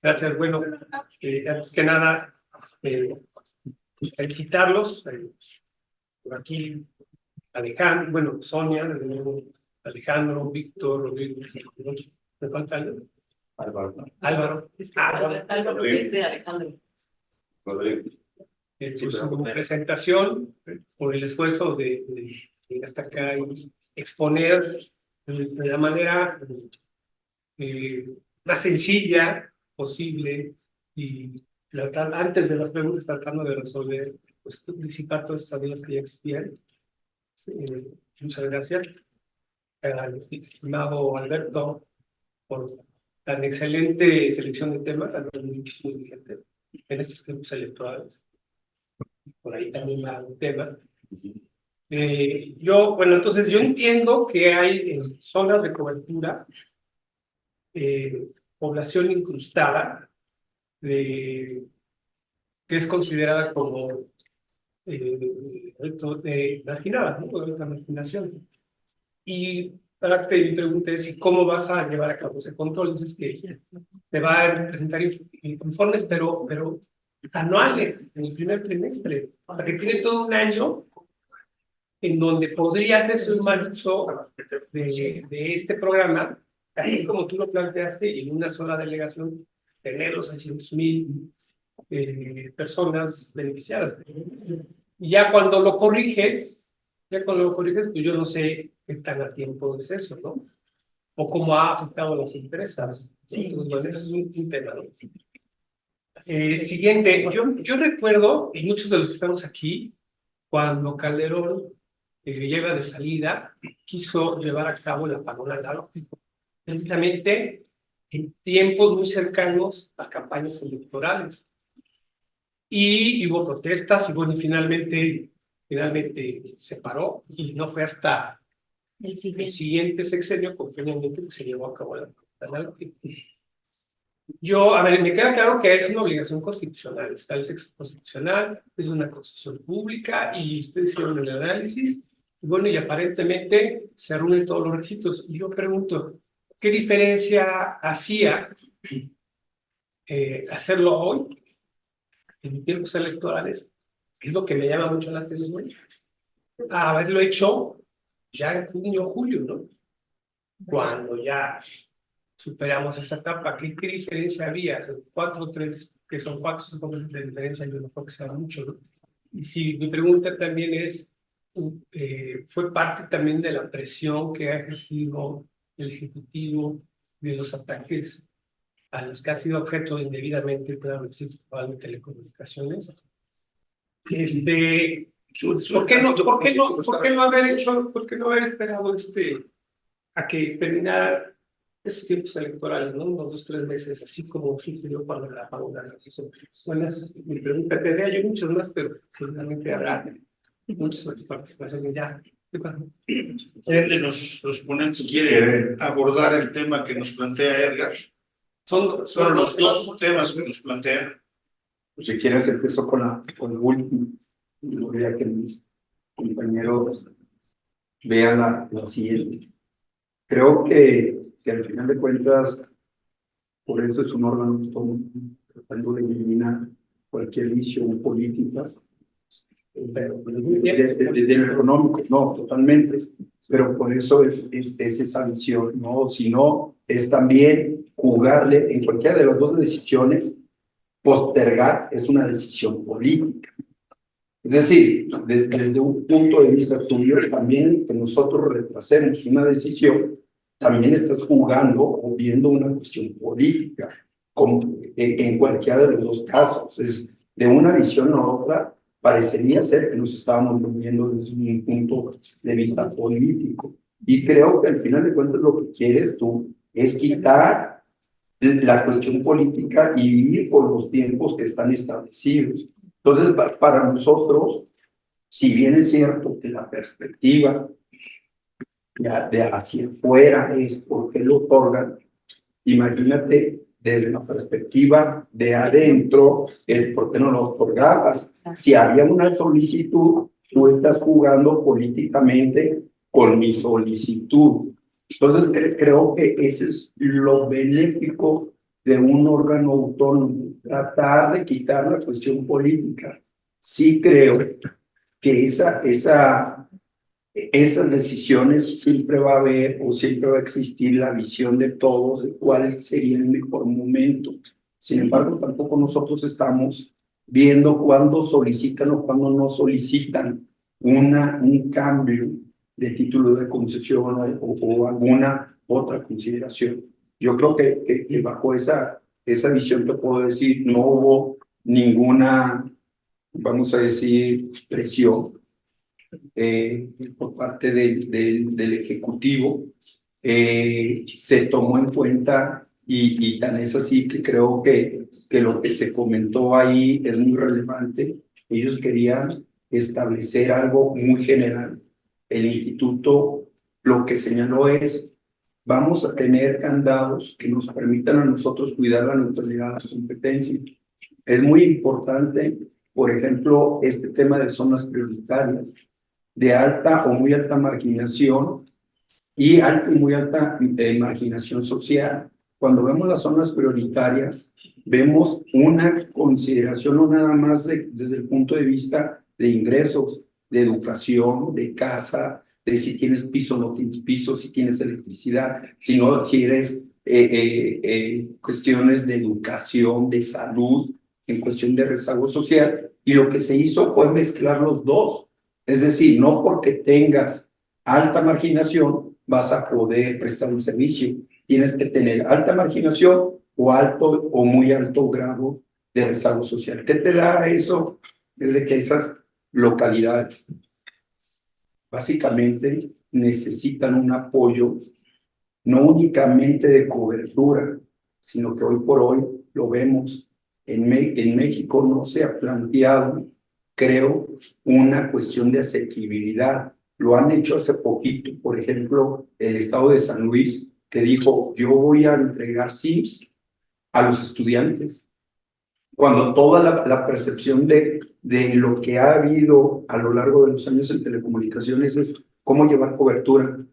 Gracias. Bueno, antes que nada, felicitarlos. Por aquí, Alejandro, bueno, Sonia, desde luego, Alejandro, Víctor, Rodrigo, ¿me falta alguien? Álvaro. Álvaro. Algo que dice Alejandro. Por su presentación, por el esfuerzo de ir hasta acá y exponer de la manera más sencilla posible y antes de las preguntas tratando de resolver, pues disipar todas estas dudas que ya existían. Muchas gracias al estimado Alberto por tan excelente selección de temas, muy vigente en estos tiempos electorales. Por ahí también va un tema. Entonces yo entiendo que hay en zonas de cobertura población incrustada que es considerada como marginada, ¿no? Por la marginación. Y parte de mi pregunta es si cómo vas a llevar a cabo ese control. Dices que te va a presentar informes, pero anuales, en el primer trimestre, para que tiene todo un año en donde podría hacerse un mal uso de este programa, así como tú lo planteaste, y en una sola delegación tener los 600,000 personas beneficiadas. Y ya cuando lo corriges, pues yo no sé qué tan a tiempo es eso, ¿no? O cómo ha afectado a las empresas. Sí, entonces, ese es un tema, ¿no? Siguiente, yo recuerdo, y muchos de los que estamos aquí, cuando Calderón lleva de salida, quiso llevar a cabo el apagón analógico, precisamente en tiempos muy cercanos a campañas electorales. Y hubo protestas, y bueno, finalmente se paró, y no fue hasta el siguiente sexenio, convenientemente, que se llevó a cabo el apagón analógico. A ver, me queda claro que es una obligación constitucional, está el sexo constitucional, es una concesión pública y ustedes hicieron el análisis, y bueno, y aparentemente se reúnen todos los requisitos. Y yo pregunto, ¿qué diferencia hacía hacerlo hoy, en tiempos electorales? Es lo que me llama mucho la atención, a haberlo hecho ya en junio o julio, ¿no? Cuando ya superamos esa etapa. ¿Qué diferencia había? Son 4 o 3, que son 4 o 5 meses de diferencia, yo no creo que sea mucho, ¿no? Y si mi pregunta también es, ¿fue parte también de la presión que ha ejercido el Ejecutivo de los ataques a los que ha sido objeto indebidamente, claro, de telecomunicaciones? ¿Por qué no haber esperado a que terminara esos tiempos electorales, ¿no? Unos 2 o 3 meses, así como sucedió cuando la apagó la luz? Bueno, esa es mi pregunta. Tendría yo muchas más, pero seguramente habrá muchas participaciones ya. ¿Quién de los ponentes quiere abordar el tema que nos plantea Edgar? Son los dos temas que nos plantean. Pues si quieres empezó con el último. Yo quería que mis compañeros vean la siguiente. Creo que al final de cuentas, por eso es un órgano tratando de eliminar cualquier visión política, pero de lo económico, no, totalmente, pero por eso es esa visión, ¿no? Si no, es también jugarle en cualquiera de las dos decisiones, postergar es una decisión política. Es decir, desde un punto de vista tuyo, también que nosotros retrasemos una decisión, también estás jugando o viendo una cuestión política, en cualquiera de los dos casos. Es de una visión a otra, parecería ser que nos estábamos moviendo desde un punto de vista político. Y creo que al final de cuentas lo que quieres tú es quitar la cuestión política y vivir con los tiempos que están establecidos. Entonces, para nosotros, si bien es cierto que la perspectiva de hacia afuera es por qué lo otorgan, imagínate desde la perspectiva de adentro, es por qué no lo otorgabas. Si había una solicitud, tú estás jugando políticamente con mi solicitud. Entonces, creo que ese es lo benéfico de un órgano autónomo, tratar de quitar la cuestión política. Sí creo que esas decisiones siempre va a haber o siempre va a existir la visión de todos de cuál sería el mejor momento. Sin embargo, tampoco nosotros estamos viendo cuándo solicitan o cuándo no solicitan un cambio de título de concesión o alguna otra consideración. Yo creo que bajo esa visión te puedo decir, no hubo ninguna, vamos a decir, presión por parte del Ejecutivo. Se tomó en cuenta y tan es así que creo que lo que se comentó ahí es muy relevante. Ellos querían establecer algo muy general. El instituto lo que señaló es, vamos a tener candados que nos permitan a nosotros cuidar la neutralidad de la competencia. Es muy importante, por ejemplo, este tema de zonas prioritarias, de alta o muy alta marginación y alta y muy alta marginación social. Cuando vemos las zonas prioritarias, vemos una consideración no nada más desde el punto de vista de ingresos, de educación, de casa, de si tienes piso o no tienes piso, si tienes electricidad, sino si eres cuestiones de educación, de salud, en cuestión de rezago social. Y lo que se hizo fue mezclar los dos. Es decir, no porque tengas alta marginación vas a poder prestar un servicio. Tienes que tener alta marginación o alto o muy alto grado de rezago social. ¿Qué te da eso? Es de que esas localidades básicamente necesitan un apoyo no únicamente de cobertura, sino que hoy por hoy lo vemos. En México no se ha planteado, creo, una cuestión de asequibilidad. Lo han hecho hace poquito, por ejemplo, el estado de San Luis, que dijo, yo voy a entregar SIMS a los estudiantes. Cuando toda la percepción de lo que ha habido a lo largo de los años en telecomunicaciones es cómo llevar cobertura.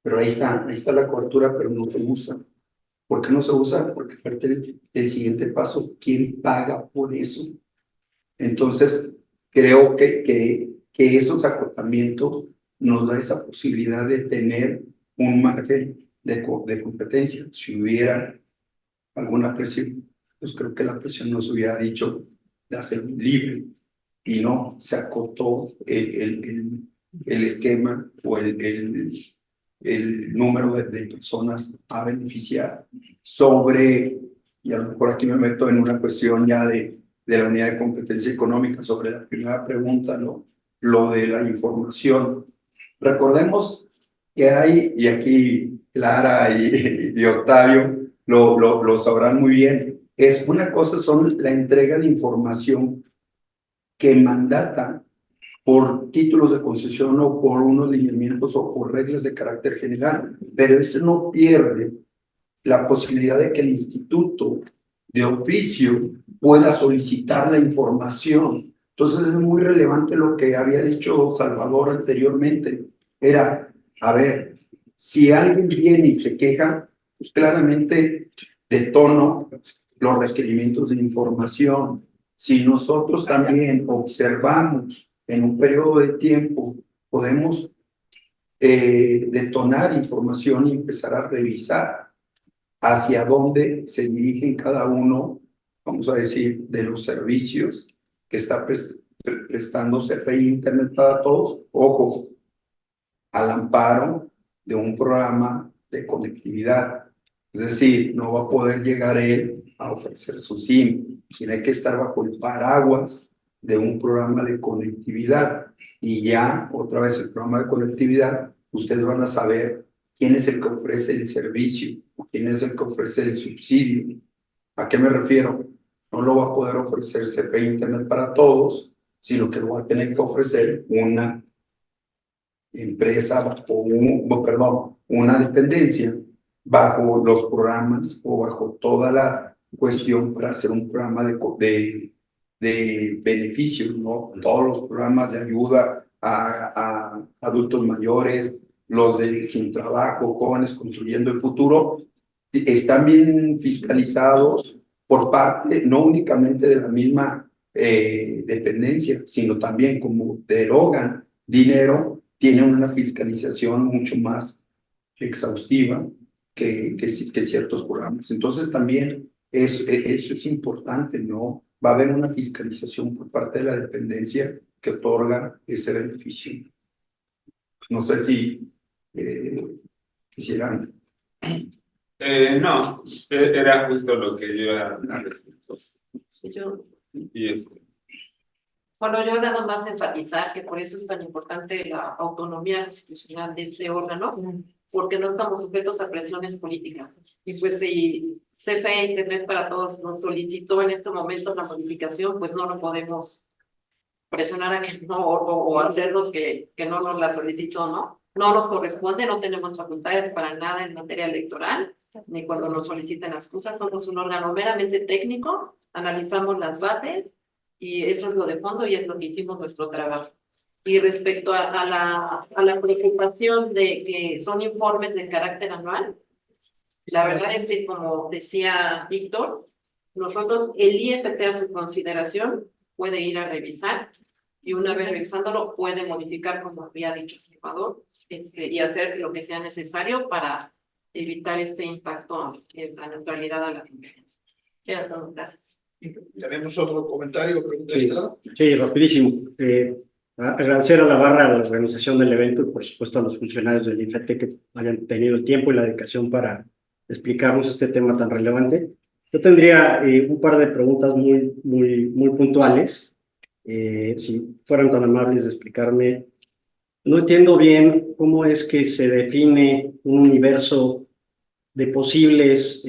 Pero ahí está la cobertura, pero no se usa. ¿Por qué no se usa? Porque falta el siguiente paso. ¿Quién paga por eso? Entonces, creo que esos acotamientos nos da esa posibilidad de tener un margen de competencia. Si hubiera alguna presión, pues creo que la presión nos hubiera dicho de hacer libre. Y no, se acotó el esquema o el número de personas a beneficiar sobre, y a lo mejor aquí me meto en una cuestión ya de la unidad de competencia económica sobre la primera pregunta, ¿no? Lo de la información. Recordemos que hay, y aquí Clara y Octavio lo sabrán muy bien, es una cosa son la entrega de información que mandata por títulos de concesión o por unos lineamientos o por reglas de carácter general, pero eso no pierde la posibilidad de que el instituto de oficio pueda solicitar la información. Entonces es muy relevante lo que había dicho Salvador anteriormente, era, a ver, si alguien viene y se queja, pues claramente detono los requerimientos de información. Si nosotros también observamos en un periodo de tiempo, podemos detonar información y empezar a revisar hacia dónde se dirigen cada uno, vamos a decir, de los servicios que está prestando CFE Internet para Todos, ojo, al amparo de un programa de conectividad. Es decir, no va a poder llegar él a ofrecer su SIM, tiene que estar bajo el paraguas de un programa de conectividad. Y ya, otra vez, el programa de conectividad, ustedes van a saber quién es el que ofrece el servicio, quién es el que ofrece el subsidio. ¿A qué me refiero? No lo va a poder ofrecer CFE Internet para Todos, sino que lo va a tener que ofrecer una empresa o una dependencia bajo los programas o bajo toda la cuestión para hacer un programa de beneficios, ¿no? Todos los programas de ayuda a adultos mayores, los de sin trabajo, jóvenes construyendo el futuro, están bien fiscalizados por parte no únicamente de la misma dependencia, sino también como derogan dinero, tienen una fiscalización mucho más exhaustiva que ciertos programas. Entonces también eso es importante, ¿no? Va a haber una fiscalización por parte de la dependencia que otorga ese beneficio. No sé si quisieran. No, era justo lo que yo iba a decir. Bueno, yo nada más enfatizar que por eso es tan importante la autonomía institucional de este órgano, porque no estamos sujetos a presiones políticas. Y pues si CFE Internet para Todos nos solicitó en este momento la modificación, pues no lo podemos presionar a que no, o hacernos que no nos la solicitó, ¿no? No nos corresponde, no tenemos facultades para nada en materia electoral, ni cuando nos soliciten las cosas. Somos un órgano meramente técnico, analizamos las bases, y eso es lo de fondo y es lo que hicimos nuestro trabajo. Y respecto a la preocupación de que son informes de carácter anual, la verdad es que, como decía Víctor, nosotros, el IFT a su consideración puede ir a revisar y una vez revisándolo puede modificar, como había dicho Salvador, y hacer lo que sea necesario para evitar este impacto en la neutralidad a la competencia. Era todo, gracias. ¿Tenemos otro comentario o pregunta? Sí, sí, rapidísimo. Agradecer a la barra, a la organización del evento y por supuesto a los funcionarios del IFT que hayan tenido el tiempo y la dedicación para explicarnos este tema tan relevante. Yo tendría un par de preguntas muy puntuales. Si fueran tan amables de explicarme. No entiendo bien cómo es que se define un universo de posibles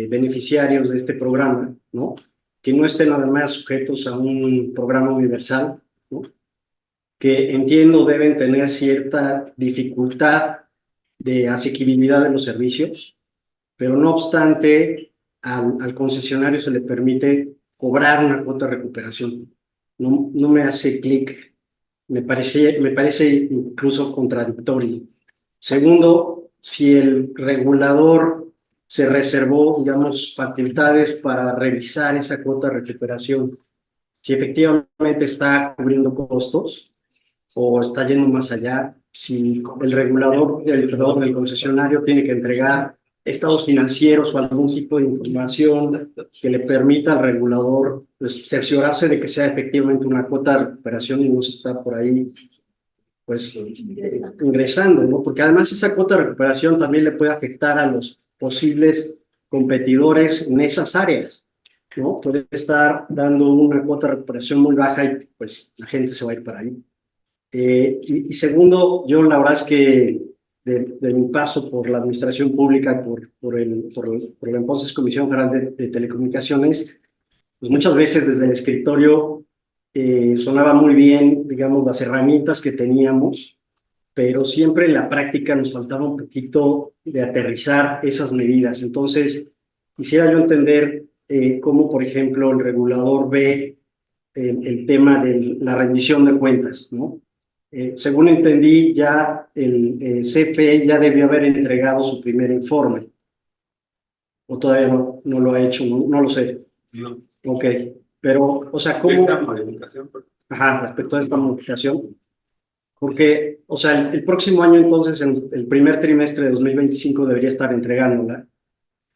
beneficiarios de este programa, ¿no? Que no estén además sujetos a un programa universal, ¿no? Que entiendo deben tener cierta dificultad de asequibilidad de los servicios, pero no obstante, al concesionario se le permite cobrar una cuota de recuperación. No me hace clic, me parece incluso contradictorio. Segundo, si el regulador se reservó, digamos, facultades para revisar esa cuota de recuperación, si efectivamente está cubriendo costos o está yendo más allá, si el regulador del concesionario tiene que entregar estados financieros o algún tipo de información que le permita al regulador pues, cerciorarse de que sea efectivamente una cuota de recuperación y no se está por ahí pues ingresando, ¿no? Porque además esa cuota de recuperación también le puede afectar a los posibles competidores en esas áreas, ¿no? Puede estar dando una cuota de recuperación muy baja y pues la gente se va a ir para ahí. Y segundo, yo la verdad es que de mi paso por la administración pública, por la entonces Comisión Federal de Telecomunicaciones, pues muchas veces desde el escritorio sonaba muy bien, digamos, las herramientas que teníamos, pero siempre en la práctica nos faltaba un poquito de aterrizar esas medidas. Entonces, quisiera yo entender cómo, por ejemplo, el regulador ve el tema de la rendición de cuentas, ¿no? Según entendí, ya el CFE ya debió haber entregado su primer informe. O todavía no lo ha hecho, no lo sé. No. Ok. Pero, o sea, ¿cómo? Esta modificación, Ajá, respecto a esta modificación. Porque, o sea, el próximo año entonces, en el primer trimestre de 2025 debería estar entregándola.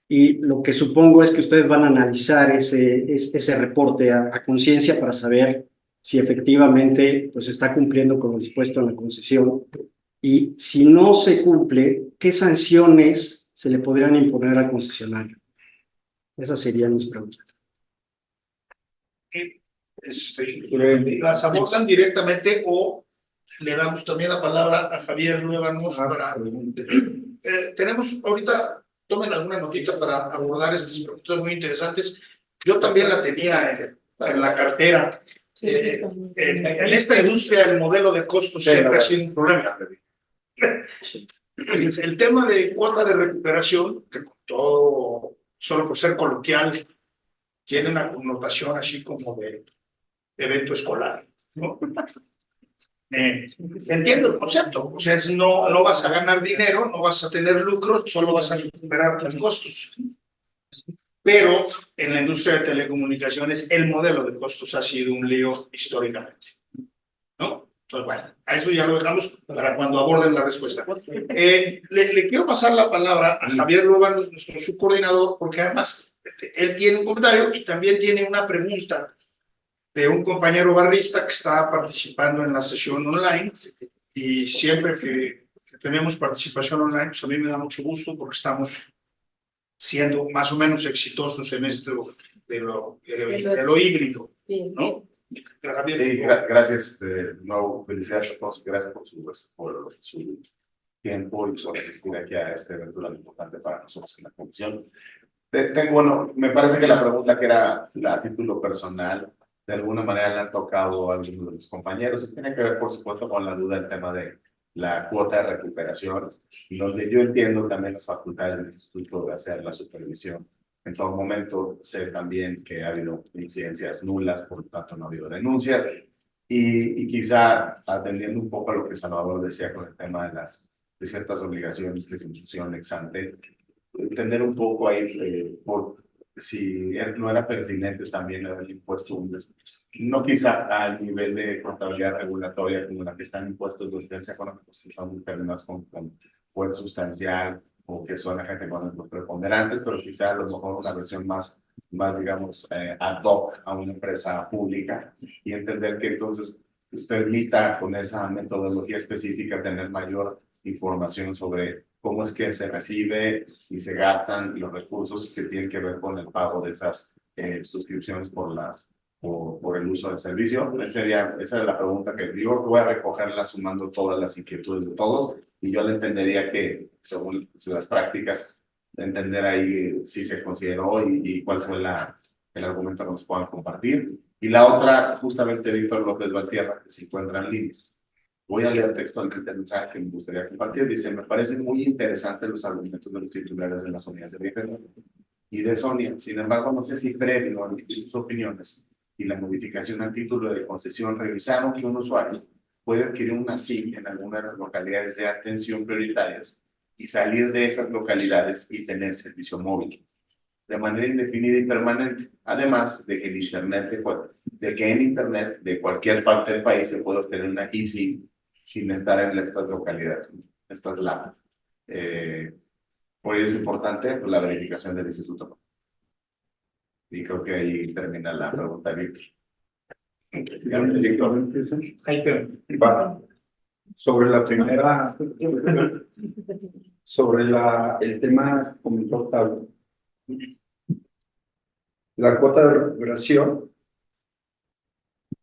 Y lo que supongo es que ustedes van a analizar ese reporte a conciencia para saber si efectivamente pues, está cumpliendo con lo dispuesto en la concesión. Y si no se cumple, ¿qué sanciones se le podrían imponer al concesionario? Esas serían mis preguntas. Las abordan directamente o le damos también la palabra a Javier Luébanos para... tenemos ahorita, tomen alguna notita para abordar estas preguntas muy interesantes. Yo también la tenía en la cartera. En esta industria el modelo de costos siempre ha sido un problema. El tema de cuota de recuperación, que con todo, solo por ser coloquial, tiene una connotación así como de evento escolar, ¿no? Entiendo el concepto, o sea, no vas a ganar dinero, no vas a tener lucro, solo vas a recuperar tus costos. Pero en la industria de telecomunicaciones el modelo de costos ha sido un lío históricamente, ¿no? Entonces, bueno, a eso ya lo dejamos para cuando aborden la respuesta. Le quiero pasar la palabra a Javier Luébanos, nuestro subcoordinador, porque además él tiene un comentario y también tiene una pregunta de un compañero barrista que está participando en la sesión online, y siempre que tenemos participación online, pues a mí me da mucho gusto porque estamos siendo más o menos exitosos en esto de lo híbrido, ¿no? Sí, gracias. No, felicidades a todos. Gracias por su tiempo y por asistir aquí a este evento tan importante para nosotros en la comisión. Bueno, me parece que la pregunta que era a título personal, de alguna manera le han tocado a algunos de los compañeros, y tiene que ver, por supuesto, con la duda del tema de la cuota de recuperación, donde yo entiendo también las facultades del instituto de hacer la supervisión. En todo momento sé también que ha habido incidencias nulas, por lo tanto no ha habido denuncias, y quizá atendiendo un poco a lo que Salvador decía con el tema de ciertas obligaciones que se impusieron ex ante, entender un poco ahí por si no era pertinente también haber impuesto no quizá al nivel de contabilidad regulatoria como la que están impuestos los bienes económicos que son determinados con fuerza sustancial o que son agentes económicos preponderantes, pero quizá a lo mejor una versión más digamos, ad hoc a una empresa pública, y entender que entonces permita con esa metodología específica tener mayor información sobre cómo es que se recibe y se gastan los recursos que tienen que ver con el pago de esas suscripciones por el uso del servicio. Esa era la pregunta que yo voy a recogerla sumando todas las inquietudes de todos, y yo le entendería que según las prácticas, entender ahí si se consideró y cuál fue el argumento que nos puedan compartir. Y la otra, justamente Víctor López Valtierra, que se encuentra en línea. Voy a leer textualmente el mensaje que me gustaría compartir. Dice: me parecen muy interesantes los argumentos de los titulares de las unidades de Víctor y de Sonia. Sin embargo, no sé si previo a sus opiniones y la modificación al título de concesión revisaron que un usuario puede adquirir una SIM en algunas de las localidades de atención prioritarias y salir de esas localidades y tener servicio móvil de manera indefinida y permanente, además de que en internet de cualquier parte del país se puede obtener una eSIM sin estar en estas localidades, estas LAN. Por ello es importante la verificación del instituto. Y creo que ahí termina la pregunta, Víctor. Sobre la primera, sobre el tema comentó Octavio, la cuota de recuperación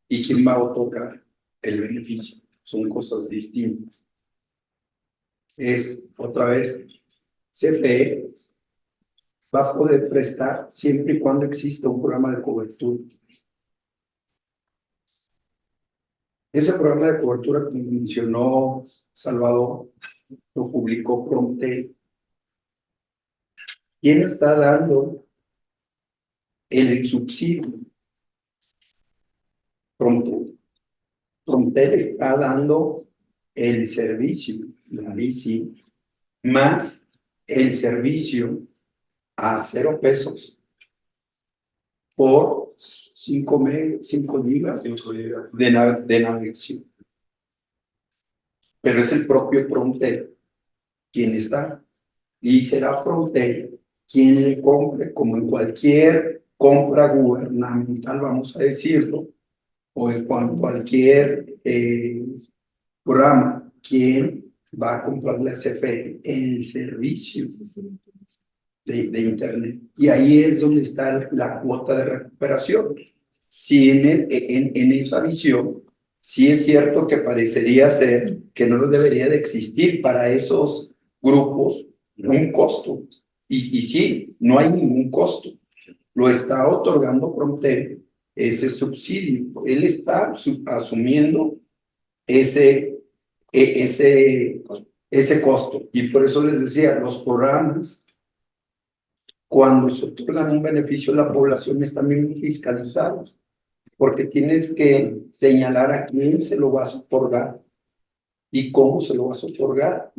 y quién va a otorgar el beneficio son cosas distintas. Es otra vez, CFE va a poder prestar siempre y cuando exista un programa de cobertura. Ese programa de cobertura, como mencionó Salvador, lo publicó Promptel. ¿Quién está dando el subsidio? Promptel está dando el servicio, la bici, más el servicio a 0 pesos por 5 gigas de navegación. Pero es el propio Promptel quien está, y será Promptel quien le compre, como en cualquier compra gubernamental, vamos a decirlo, o en cualquier programa, quien va a comprarle a CFE el servicio de Internet. Y ahí es donde está la cuota de recuperación. Si en esa visión, sí es cierto que parecería ser que no debería de existir para esos grupos un costo. Y sí, no hay ningún costo. Lo está otorgando Promptel ese subsidio. Él está asumiendo ese costo. Y por eso les decía, los programas, cuando se otorgan un beneficio a la población, están bien fiscalizados, porque tienes que señalar a quién se lo vas a otorgar y cómo se lo vas a otorgar.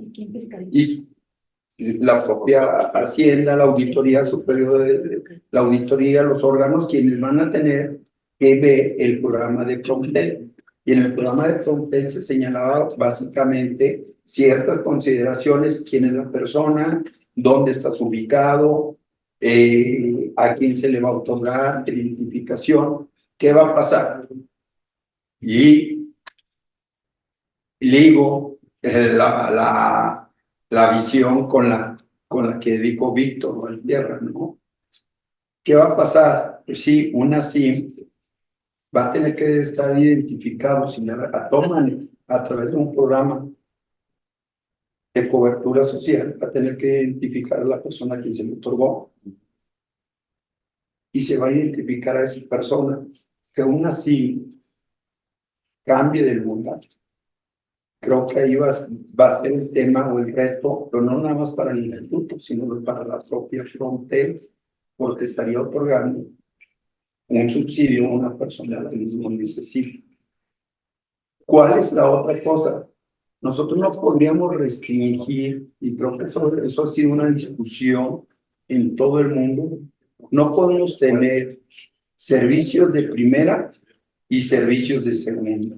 Y la propia Hacienda, la Auditoría Superior, la auditoría, los órganos, quienes van a tener que ver el programa de Promptel. Y en el programa de Promptel se señalaba básicamente ciertas consideraciones: quién es la persona, dónde estás ubicado, a quién se le va a otorgar, identificación, qué va a pasar. Y ligo la visión con la que dijo Víctor Valtierra, ¿no? ¿Qué va a pasar? Pues sí, una SIM va a tener que estar identificado, si la toman a través de un programa de cobertura social, va a tener que identificar a la persona a quien se le otorgó, y se va a identificar a esa persona. Que aún así cambie del mundo. Creo que ahí va a ser el tema o el reto, pero no nada más para el instituto, sino para la propia Promptel, porque estaría otorgando un subsidio a una persona que mismo necesita. ¿Cuál es la otra cosa? Nosotros no podríamos restringir, y creo que eso ha sido una discusión en todo el mundo. No podemos tener servicios de primera y servicios de segunda.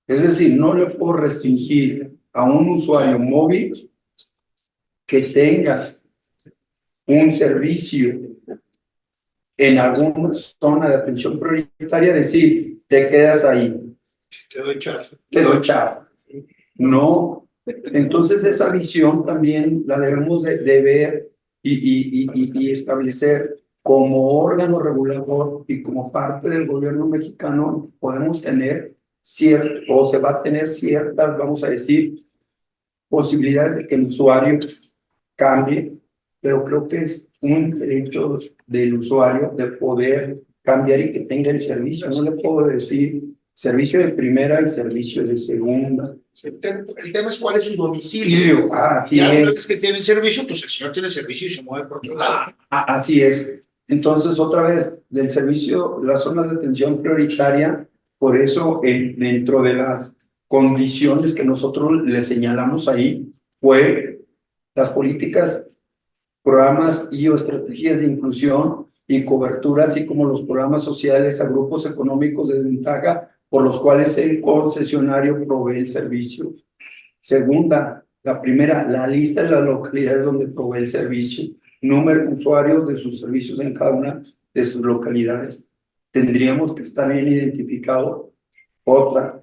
Es decir, no le puedo restringir a un usuario móvil que tenga un servicio en alguna zona de atención prioritaria, decir, te quedas ahí. Te doy chafa. Te doy chafa. No. Entonces esa visión también la debemos de ver y establecer como órgano regulador, y como parte del gobierno mexicano podemos tener o se va a tener ciertas, vamos a decir, posibilidades de que el usuario cambie, pero creo que es un derecho del usuario de poder cambiar y que tenga el servicio. No le puedo decir servicio de primera y servicio de segunda. El tema es cuál es su domicilio. Así ya una es. vez que tiene el servicio, pues el señor tiene el servicio y se mueve por otro lado. Así es. Entonces, otra vez, del servicio, las zonas de atención prioritaria, por eso dentro de las condiciones que nosotros le señalamos ahí, fue las políticas, programas y o estrategias de inclusión y cobertura, así como los programas sociales a grupos económicos de desventaja, por los cuales el concesionario provee el servicio. Segunda, la primera, la lista de las localidades donde provee el servicio, número de usuarios de sus servicios en cada una de sus localidades. Tendríamos que estar bien identificado. Otra,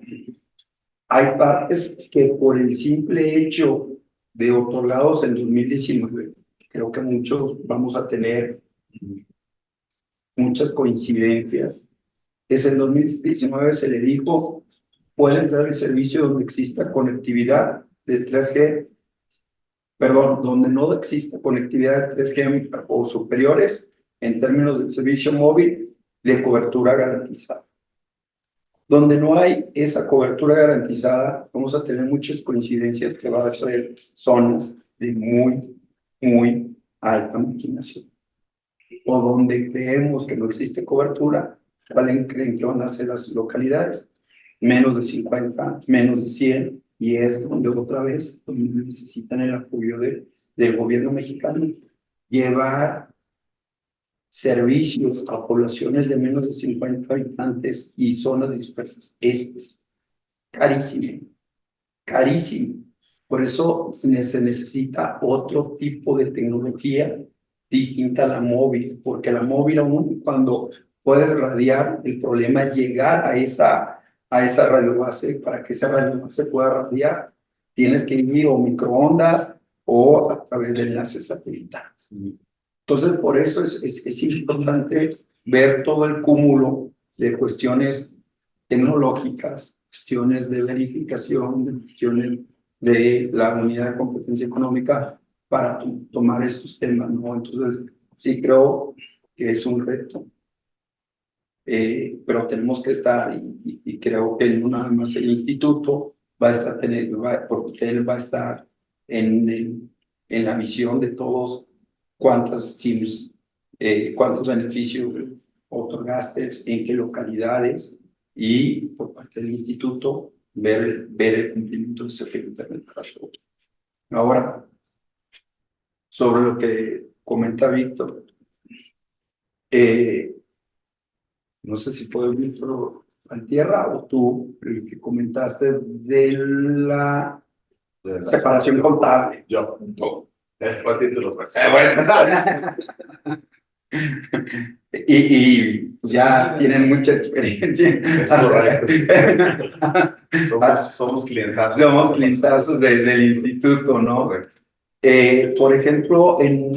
hay partes que por el simple hecho de otorgados en 2019, creo que muchos vamos a tener muchas coincidencias. Es en 2019 se le dijo, pueden dar el servicio donde exista conectividad de 3G, perdón, donde no exista conectividad de 3G o superiores en términos del servicio móvil de cobertura garantizada. Donde no hay esa cobertura garantizada, vamos a tener muchas coincidencias que van a ser zonas de muy alta marginación. O donde creemos que no existe cobertura, ¿cuáles creen que van a ser las localidades? Menos de 50, menos de 100, y es donde otra vez necesitan el apoyo del gobierno mexicano. Llevar servicios a poblaciones de menos de 50 habitantes y zonas dispersas es carísimo, carísimo. Por eso se necesita otro tipo de tecnología distinta a la móvil, porque la móvil aún cuando puedes radiar, el problema es llegar a esa radiobase. Para que esa radiobase pueda radiar, tienes que ir o microondas o a través de enlaces satelitales. Entonces, por eso es importante ver todo el cúmulo de cuestiones tecnológicas, cuestiones de verificación, de cuestiones de la unidad de competencia económica para tomar estos temas, ¿no? Entonces, sí creo que es un reto, pero tenemos que estar, y creo que no nada más el instituto va a estar, porque él va a estar en la visión de todos cuántos beneficios otorgaste, en qué localidades, y por parte del instituto ver el cumplimiento de ese efecto. Ahora, sobre lo que comenta Víctor, no sé si fue Víctor Antierra o tú el que comentaste de la separación contable. Yo. ¿Cuál título personal? Y ya tienen mucha experiencia. Es correcto. Somos clientazos. Somos clientazos del instituto, ¿no? Correcto. Por ejemplo, en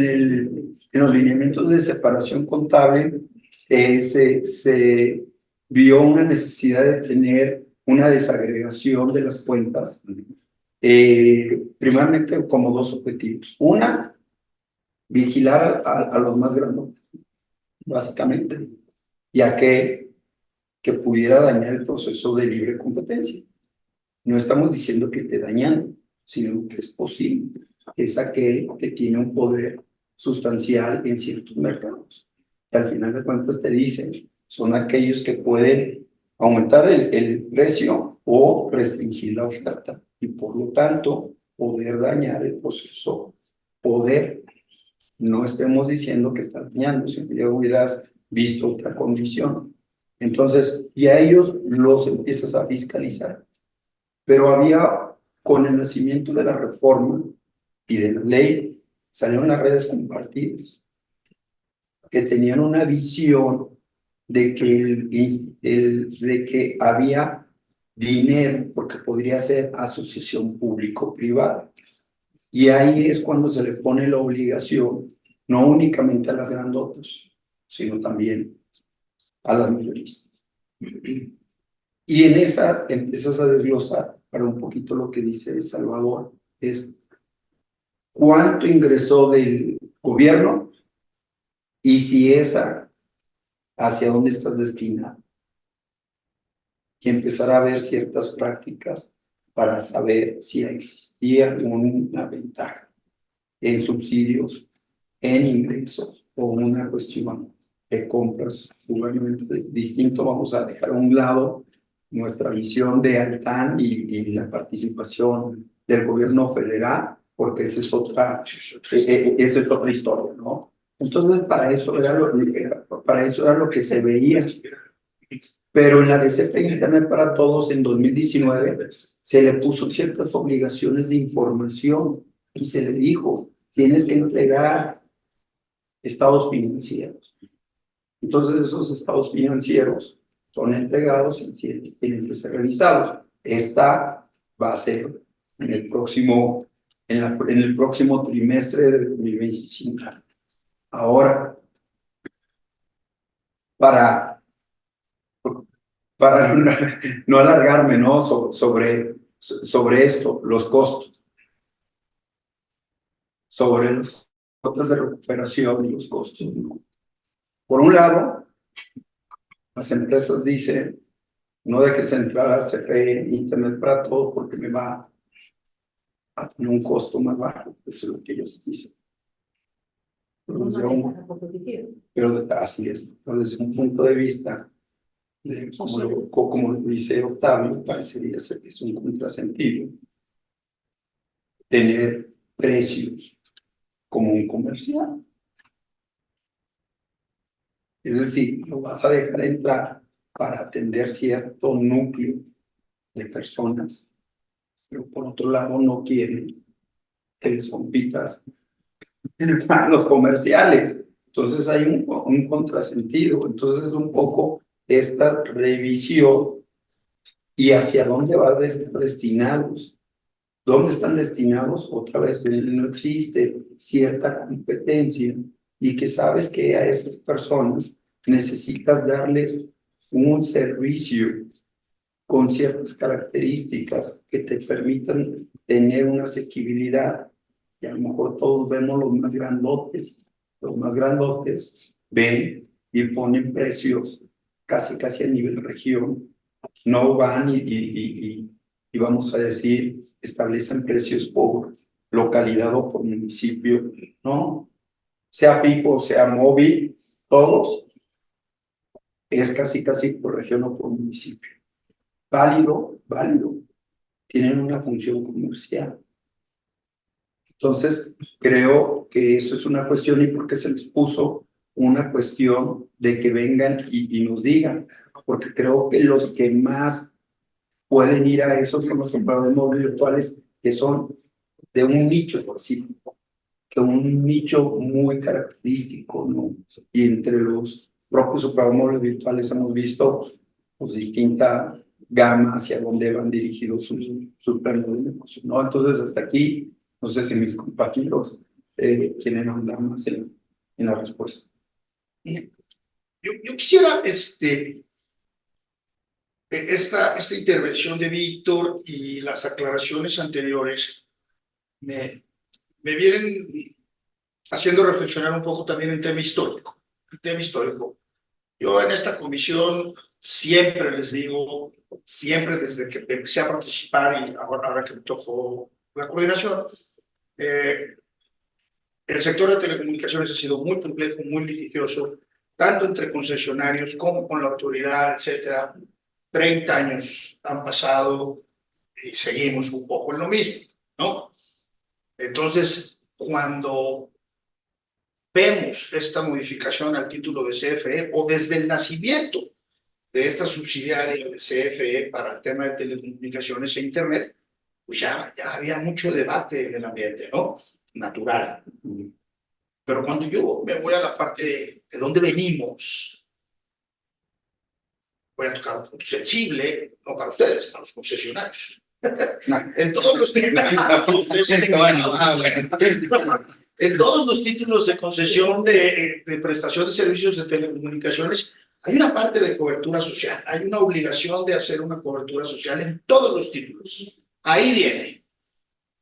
los lineamientos de separación contable se vio una necesidad de tener una desagregación de las cuentas, primeramente como dos objetivos. Una, vigilar a los más grandes, básicamente, ya que pudiera dañar el proceso de libre competencia. No estamos diciendo que esté dañando, sino que es posible. Es aquel que tiene un poder sustancial en ciertos mercados. Que al final de cuentas te dicen, son aquellos que pueden aumentar el precio o restringir la oferta y por lo tanto poder dañar el proceso. Poder, no estemos diciendo que está dañando, si ya hubieras visto otra condición. Entonces, y a ellos los empiezas a fiscalizar. Pero había, con el nacimiento de la reforma y de la ley, salieron las redes compartidas, que tenían una visión de que había dinero, porque podría ser asociación público-privada. Y ahí es cuando se le pone la obligación, no únicamente a las grandotas, sino también a las mayoristas. Y en esa empiezas a desglosar para un poquito lo que dice Salvador, es cuánto ingresó del gobierno y si esa, hacia dónde estás destinado. Y empezar a ver ciertas prácticas para saber si existía una ventaja en subsidios, en ingresos o una cuestión de compras gubernamentales. Distinto, vamos a dejar a un lado nuestra visión de Altán y la participación del gobierno federal, porque esa es otra historia, ¿no? Entonces, para eso era lo que se veía. Pero en la DCP Internet para Todos en 2019 se le puso ciertas obligaciones de información y se le dijo, tienes que entregar estados financieros. Entonces, esos estados financieros son entregados y tienen que ser revisados. Esta va a ser en el próximo trimestre de 2025. Ahora, para no alargarme, ¿no? sobre esto, los costos, sobre las cuotas de recuperación y los costos, ¿no? Por un lado, las empresas dicen, no dejes entrar a CFE Internet para Todos porque me va a tener un costo más bajo. Eso es lo que ellos dicen. Pero así es. Pero desde un punto de vista, como lo dice Octavio, parecería ser que es un contrasentido tener precios como un comercial. Es decir, lo vas a dejar entrar para atender cierto núcleo de personas, pero por otro lado no quieren que les compitas a los comerciales. Entonces hay un contrasentido. Entonces un poco esta revisión y hacia dónde van a estar destinados. ¿Dónde están destinados? Otra vez, no existe cierta competencia y que sabes que a esas personas necesitas darles un servicio con ciertas características que te permitan tener una asequibilidad. Y a lo mejor todos vemos los más grandotes ven y ponen precios casi a nivel región, no van y vamos a decir, establecen precios por localidad o por municipio, no, sea fijo, sea móvil, todos es casi por región o por municipio. Válido, tienen una función comercial. Entonces, creo que eso es una cuestión y por qué se les puso una cuestión de que vengan y nos digan, porque creo que los que más pueden ir a eso son los operadores móviles virtuales que son de un nicho específico, que un nicho muy característico, ¿no? Y entre los propios operadores móviles virtuales hemos visto pues, distintas gamas hacia dónde van dirigidos sus planes de negocio, ¿no? Entonces, hasta aquí, no sé si mis compañeros quieren hablar más en la respuesta. Yo quisiera esta intervención de Víctor y las aclaraciones anteriores me vienen haciendo reflexionar un poco también en tema histórico. El tema histórico. Yo en esta comisión siempre les digo, siempre desde que empecé a participar y ahora que me tocó la coordinación, el sector de telecomunicaciones ha sido muy complejo, muy litigioso, tanto entre concesionarios como con la autoridad, etcétera. 30 años han pasado y seguimos un poco en lo mismo, ¿no? Entonces, cuando vemos esta modificación al título de CFE o desde el nacimiento de esta subsidiaria de CFE para el tema de telecomunicaciones e Internet, pues ya había mucho debate en el ambiente, ¿no? Natural. Pero cuando yo me voy a la parte de dónde venimos, voy a tocar un punto sensible, no para ustedes, para los concesionarios. En todos los en todos los títulos de concesión de prestación de servicios de telecomunicaciones hay una parte de cobertura social, hay una obligación de hacer una cobertura social en todos los títulos. Ahí viene.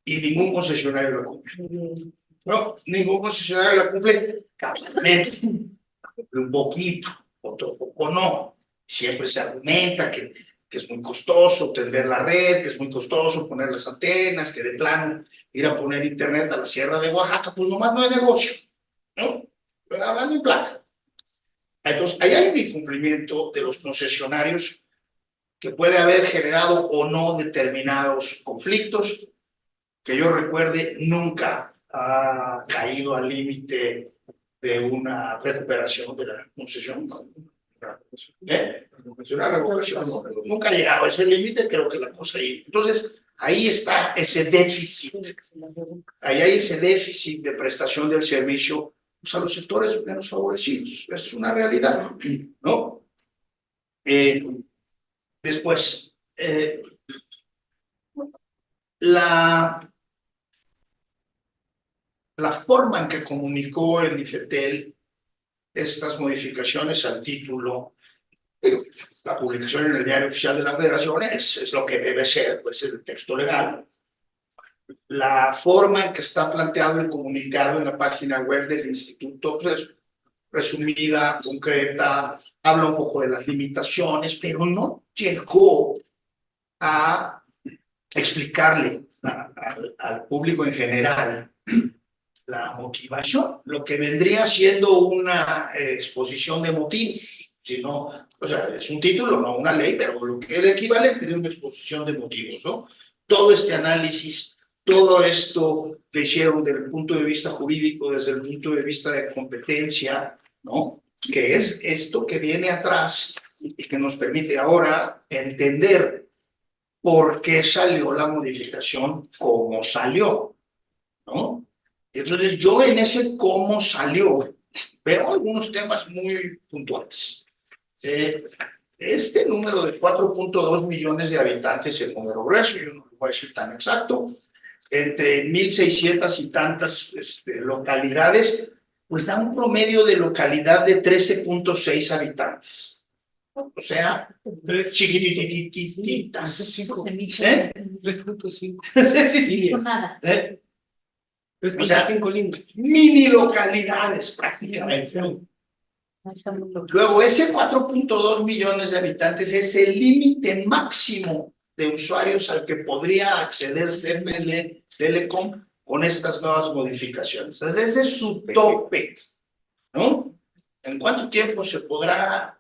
Y ningún concesionario la cumple. No, ningún concesionario la cumple cabalmente. Cumple un poquito, otro poco no. Siempre se argumenta que es muy costoso tender la red, que es muy costoso poner las antenas, que de plano ir a poner internet a la Sierra de Oaxaca, pues nomás no hay negocio, ¿no? Hablando en plata. Entonces, ahí hay un incumplimiento de los concesionarios que puede haber generado o no determinados conflictos, que yo recuerde nunca ha caído al límite de una recuperación de la concesión. Una revocación. Nunca ha llegado a ese límite, creo que la cosa ahí. Entonces, ahí está ese déficit. Ahí hay ese déficit de prestación del servicio pues, a los sectores menos favorecidos. Es una realidad, ¿no? Después, la forma en que comunicó el IFETEL estas modificaciones al título, la publicación en el Diario Oficial de la Federación es lo que debe ser, pues es el texto legal. La forma en que está planteado el comunicado en la página web del instituto, pues resumida, concreta, habla un poco de las limitaciones, pero no llegó a explicarle al público en general la motivación, lo que vendría siendo una exposición de motivos, sino, o sea, es un título, no una ley, pero lo que es el equivalente de una exposición de motivos, ¿no? Todo este análisis, todo esto que hicieron desde el punto de vista jurídico, desde el punto de vista de competencia, ¿no? que es esto que viene atrás y que nos permite ahora entender por qué salió la modificación como salió, ¿no? Entonces yo en ese cómo salió veo algunos temas muy puntuales. Este número de 4.2 millones de habitantes, el número grueso, yo no lo voy a decir tan exacto, entre 1.600 y tantas localidades, pues da un promedio de localidad de 13.6 habitantes. O sea, chiquitititas. 3.5. Sí, sí. Nada. O sea, mini localidades prácticamente. Luego, ese 4.2 millones de habitantes es el límite máximo de usuarios al que podría acceder CFE Telecom con estas nuevas modificaciones. Entonces, ese es su tope, ¿no? ¿En cuánto tiempo se podrá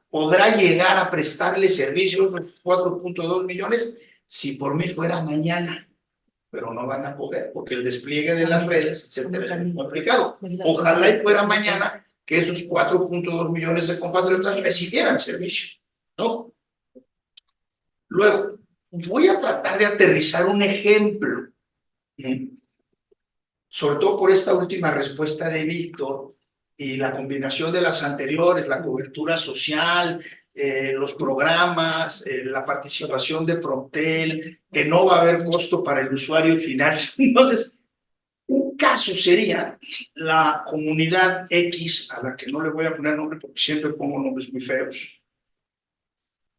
llegar a prestarle servicios de 4.2 millones? Si por mí fuera mañana, pero no van a poder, porque el despliegue de las redes, etcétera, es muy complicado. Ojalá y fuera mañana que esos 4.2 millones de compatriotas recibieran servicio, ¿no? Luego, voy a tratar de aterrizar un ejemplo, sobre todo por esta última respuesta de Víctor y la combinación de las anteriores, la cobertura social, los programas, la participación de Promptel, que no va a haber costo para el usuario final. Entonces, un caso sería la comunidad X, a la que no le voy a poner nombre porque siempre pongo nombres muy feos.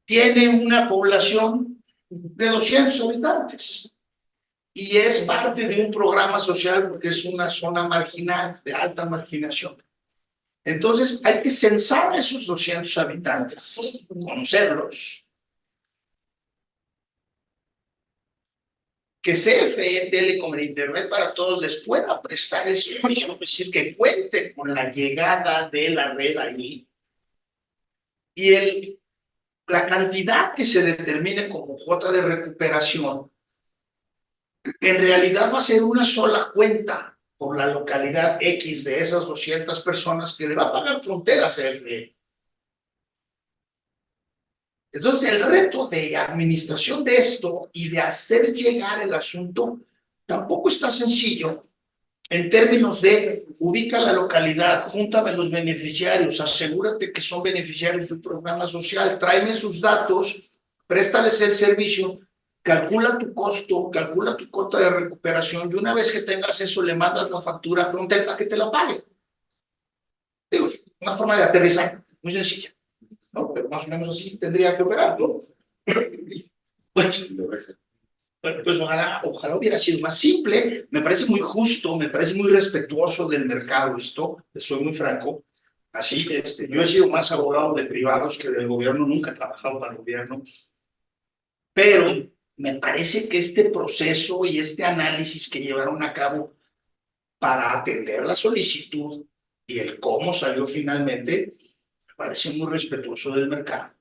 Tiene una población de 200 habitantes y es parte de un programa social porque es una zona marginal, de alta marginación. Entonces hay que censar a esos 200 habitantes, conocerlos. Que CFE Telecom e Internet para Todos les pueda prestar el servicio, es decir, que cuente con la llegada de la red ahí y la cantidad que se determine como cuota de recuperación, en realidad va a ser una sola cuenta por la localidad X de esas 200 personas que le va a pagar Frontera CFE. Entonces, el reto de administración de esto y de hacer llegar el asunto tampoco está sencillo en términos de ubica la localidad, júntame los beneficiarios, asegúrate que son beneficiarios de un programa social, tráeme sus datos, préstales el servicio, calcula tu costo, calcula tu cuota de recuperación y una vez que tengas eso le mandas la factura a Frontera para que te la pague. Digo, es una forma de aterrizar muy sencilla, ¿no? Pero más o menos así tendría que operar, ¿no? Pues ojalá hubiera sido más simple. Me parece muy justo, me parece muy respetuoso del mercado esto, soy muy franco. Así, yo he sido más abogado de privados que del gobierno, nunca he trabajado para el gobierno. Pero me parece que este proceso y este análisis que llevaron a cabo para atender la solicitud y el cómo salió finalmente, me parece muy respetuoso del mercado,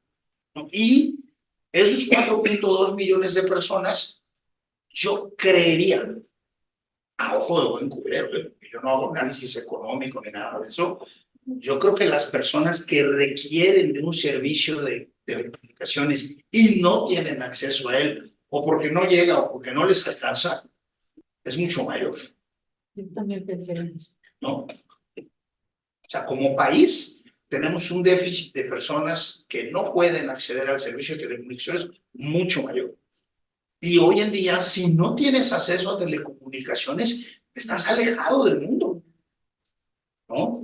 ¿no? Y esos 4.2 millones de personas, yo creería, a ojo de buen cubero, yo no hago análisis económico ni nada de eso, yo creo que las personas que requieren de un servicio de telecomunicaciones y no tienen acceso a él, o porque no llega o porque no les alcanza, es mucho mayor. Yo también pensé en eso. ¿No? O sea, como país tenemos un déficit de personas que no pueden acceder al servicio de telecomunicaciones mucho mayor. Y hoy en día, si no tienes acceso a telecomunicaciones, estás alejado del mundo, ¿no?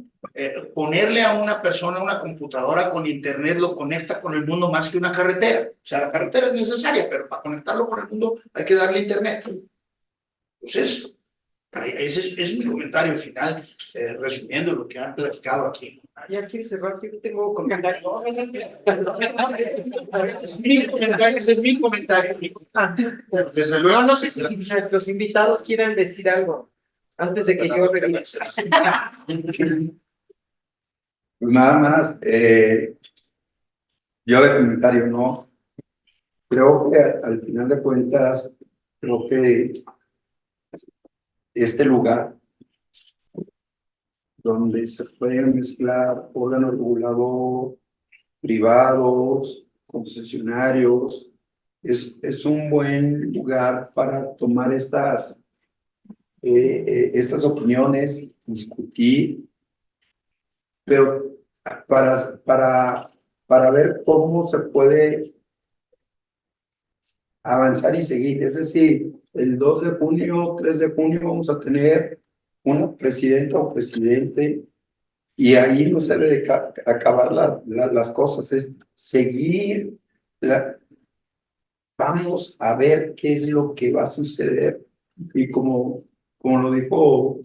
Ponerle a una persona una computadora con internet lo conecta con el mundo más que una carretera. O sea, la carretera es necesaria, pero para conectarlo con el mundo hay que darle internet. Entonces, ese es mi comentario final, resumiendo lo que han platicado aquí. Ya quiero cerrar, yo tengo comentarios. Es mi comentario. Desde luego. No sé si nuestros invitados quieran decir algo antes de que yo retire. Pues nada más, yo de comentario no. Creo que al final de cuentas, creo que este lugar donde se pueden mezclar órganos regulador, privados, concesionarios. Es un buen lugar para tomar estas opiniones, discutir, pero para ver cómo se puede avanzar y seguir. Es decir, el 2 de junio, 3 de junio vamos a tener una presidenta o presidente y ahí no se debe de acabar las cosas, es seguir. Vamos a ver qué es lo que va a suceder y como lo dijo,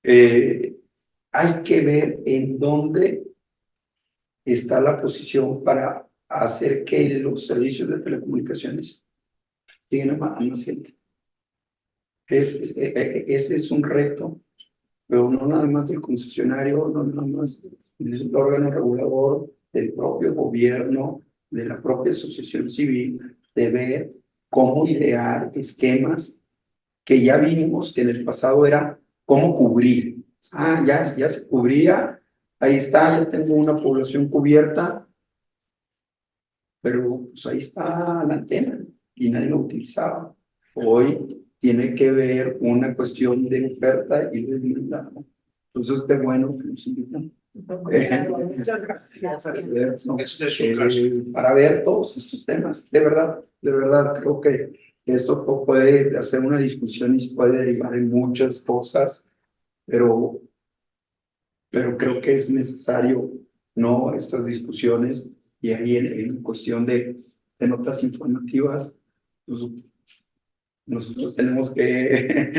hay que ver en dónde está la posición para hacer que los servicios de telecomunicaciones lleguen a más gente. Ese es un reto, pero no nada más del concesionario, no nada más del órgano regulador, del propio gobierno, de la propia asociación civil, de ver cómo idear esquemas que ya vimos que en el pasado era cómo cubrir. Ya se cubría, ahí está, ya tengo una población cubierta, pero pues ahí está la antena y nadie lo utilizaba. Hoy tiene que ver una cuestión de oferta y de demanda. Entonces, qué bueno que nos invitan. Muchas gracias. Para ver todos estos temas. De verdad, creo que esto puede hacer una discusión y se puede derivar en muchas cosas, pero creo que es necesario, ¿no? Estas discusiones y ahí en cuestión de notas informativas, nosotros tenemos que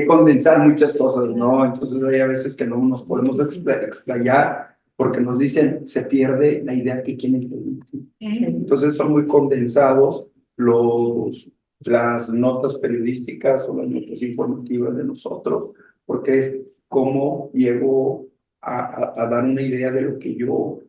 condensar muchas cosas, ¿no? Entonces hay a veces que no nos podemos explayar porque nos dicen, se pierde la idea que quieren transmitir. Entonces son muy condensados las notas periodísticas o las notas informativas de nosotros, porque es cómo llego a dar una idea de lo que yo,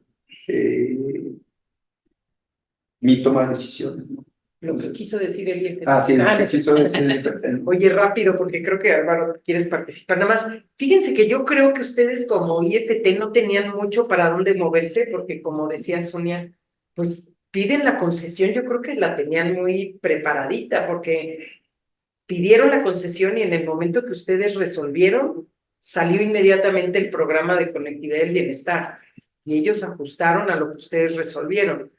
mi toma de decisiones, ¿no? Lo que quiso decir el IFT. Sí, lo que quiso decir el IFT. Oye, rápido, porque creo que Álvaro quieres participar. Nada más, fíjense que yo creo que ustedes como IFT no tenían mucho para dónde moverse, porque como decía Sonia, pues piden la concesión, yo creo que la tenían muy preparadita, porque pidieron la concesión y en el momento que ustedes resolvieron, salió inmediatamente el programa de conectividad del bienestar y ellos ajustaron a lo que ustedes resolvieron.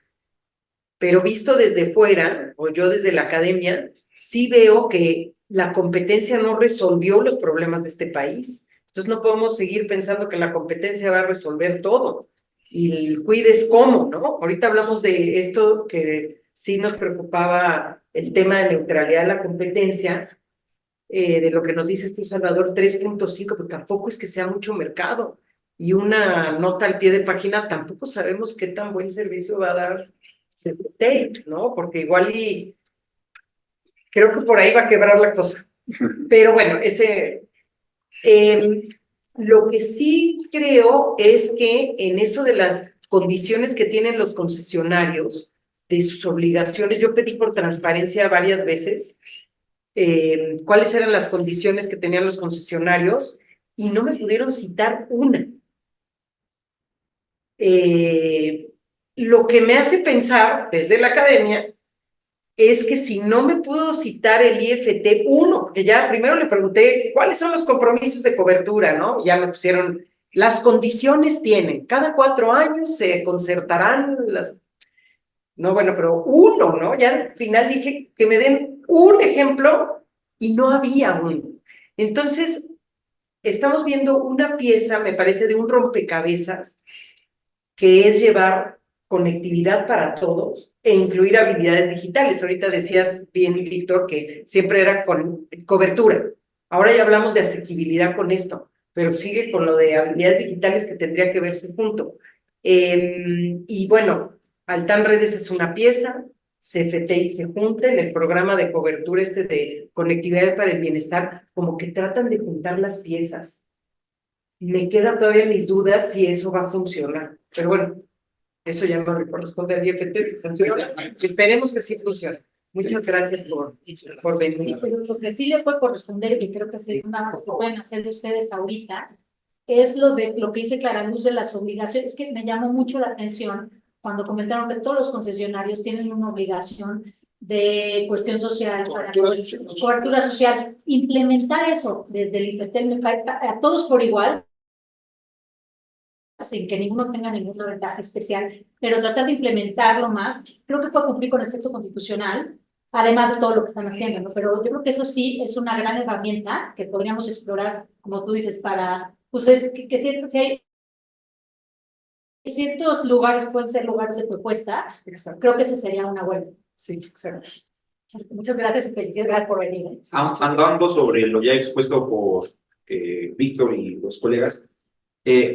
Pero visto desde fuera, o yo desde la academia, sí veo que la competencia no resolvió los problemas de este país. Entonces no podemos seguir pensando que la competencia va a resolver todo. Y el cuides cómo, ¿no? Ahorita hablamos de esto que sí nos preocupaba, el tema de neutralidad de la competencia, de lo que nos dices tú, Salvador, 3.5, pero tampoco es que sea mucho mercado. Y una nota al pie de página, tampoco sabemos qué tan buen servicio va a dar Tape, ¿no? Porque igual y creo que por ahí va a quebrar la cosa. Pero bueno, lo que sí creo es que en eso de las condiciones que tienen los concesionarios, de sus obligaciones, yo pedí por transparencia varias veces cuáles eran las condiciones que tenían los concesionarios y no me pudieron citar una. Lo que me hace pensar desde la academia es que si no me pudo citar el IFT 1, porque ya primero le pregunté cuáles son los compromisos de cobertura, ¿no? Ya me pusieron, las condiciones tienen, cada 4 años se concertarán las... No, bueno, pero uno, ¿no? Ya al final dije que me den un ejemplo y no había uno. Entonces, estamos viendo una pieza, me parece, de un rompecabezas, que es llevar conectividad para todos e incluir habilidades digitales. Ahorita decías bien, Víctor, que siempre era con cobertura. Ahora ya hablamos de asequibilidad con esto, pero sigue con lo de habilidades digitales que tendría que verse junto. Y bueno, Altán Redes es una pieza, CFTI se junta en el programa de cobertura de conectividad para el bienestar, como que tratan de juntar las piezas. Me quedan todavía mis dudas si eso va a funcionar, pero bueno, eso ya no le corresponde al IFT si funciona. Esperemos que sí funcione. Muchas gracias por venir. Pero lo que sí le puede corresponder, y creo que sería una más que pueden hacer ustedes ahorita, es lo que dice Clara Luz de las obligaciones. Es que me llamó mucho la atención cuando comentaron que todos los concesionarios tienen una obligación de cuestión social, cobertura social. Implementar eso desde el IFETEL me parece a todos por igual, sin que ninguno tenga ninguna ventaja especial, pero tratar de implementarlo más, creo que puede cumplir con el texto constitucional, además de todo lo que están haciendo, ¿no? Pero yo creo que eso sí es una gran herramienta que podríamos explorar, como tú dices, para, pues, si hay ciertos lugares pueden ser lugares de propuestas, creo que ese sería una buena. Sí, exacto. Muchas gracias y felicidades, gracias por venir. Andando sobre lo ya expuesto por Víctor y los colegas,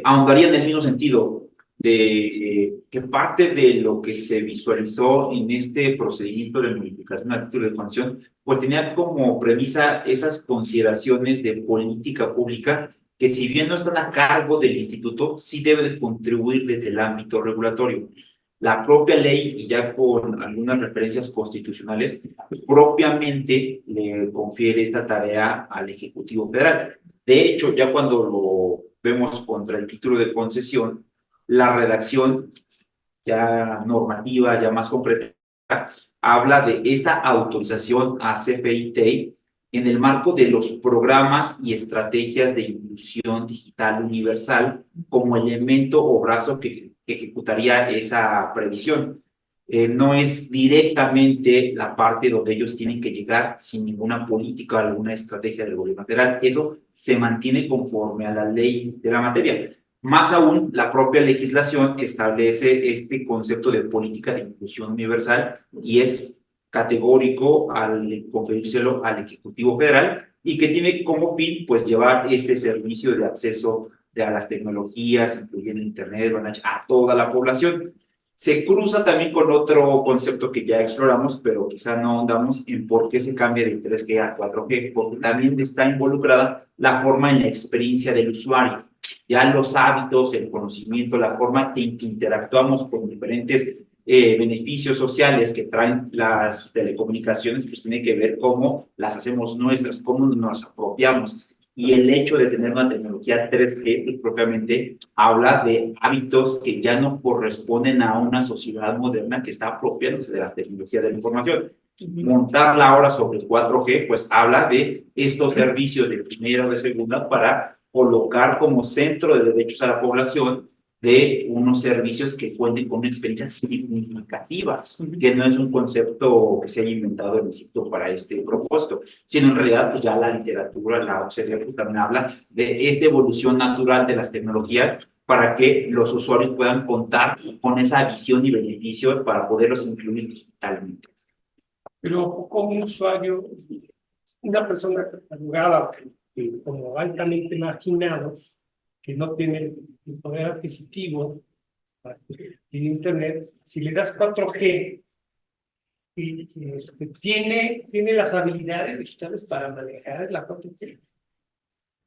ahondaría en el mismo sentido de que parte de lo que se visualizó en este procedimiento de modificación al título de concesión, pues tenía como premisa esas consideraciones de política pública que, si bien no están a cargo del instituto, sí debe de contribuir desde el ámbito regulatorio. La propia ley, y ya con algunas referencias constitucionales, propiamente le confiere esta tarea al Ejecutivo Federal. De hecho, ya cuando lo vemos contra el título de concesión, la redacción ya normativa, ya más concreta, habla de esta autorización a CFE-TEI en el marco de los programas y estrategias de inclusión digital universal como elemento o brazo que ejecutaría esa previsión. No es directamente la parte donde ellos tienen que llegar sin ninguna política o alguna estrategia del gobierno federal. Eso se mantiene conforme a la ley de la materia. Más aún, la propia legislación establece este concepto de política de inclusión universal y es categórico al conferírselo al Ejecutivo Federal, y que tiene como fin, pues, llevar este servicio de acceso a las tecnologías, incluyendo Internet, a toda la población. Se cruza también con otro concepto que ya exploramos, pero quizá no ahondamos en por qué se cambia de 3G a 4G, porque también está involucrada la forma en la experiencia del usuario. Ya los hábitos, el conocimiento, la forma en que interactuamos con diferentes beneficios sociales que traen las telecomunicaciones, pues tiene que ver cómo las hacemos nuestras, cómo nos apropiamos. Y el hecho de tener una tecnología 3G pues, propiamente habla de hábitos que ya no corresponden a una sociedad moderna que está apropiándose de las tecnologías de la información. Montarla ahora sobre el 4G, pues habla de estos servicios de primera o de segunda para colocar como centro de derechos a la población de unos servicios que cuenten con una experiencia significativa, que no es un concepto que se haya inventado el instituto para este propósito, sino en realidad pues ya la literatura, la OCDE pues, también habla de esta evolución natural de las tecnologías para que los usuarios puedan contar con esa visión y beneficios para poderlos incluir digitalmente. Pero como un usuario, una persona catalogada como altamente marginado, que no tiene el poder adquisitivo en Internet, si le das 4G, tiene las habilidades digitales para manejar la 4G.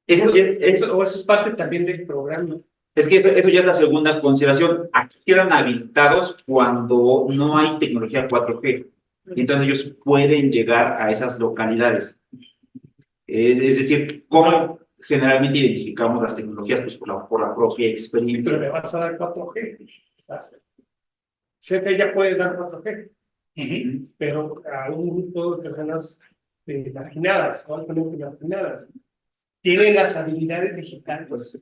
Eso es parte también del programa. Es que eso ya es la segunda consideración. Aquí quedan habilitados cuando no hay tecnología 4G. Entonces ellos pueden llegar a esas localidades. Es decir, ¿cómo generalmente identificamos las tecnologías? Pues por la propia experiencia. Pero le vas a dar 4G. CFE ya puede dar 4G. Pero a un grupo de personas marginadas, o altamente marginadas, tienen las habilidades digitales.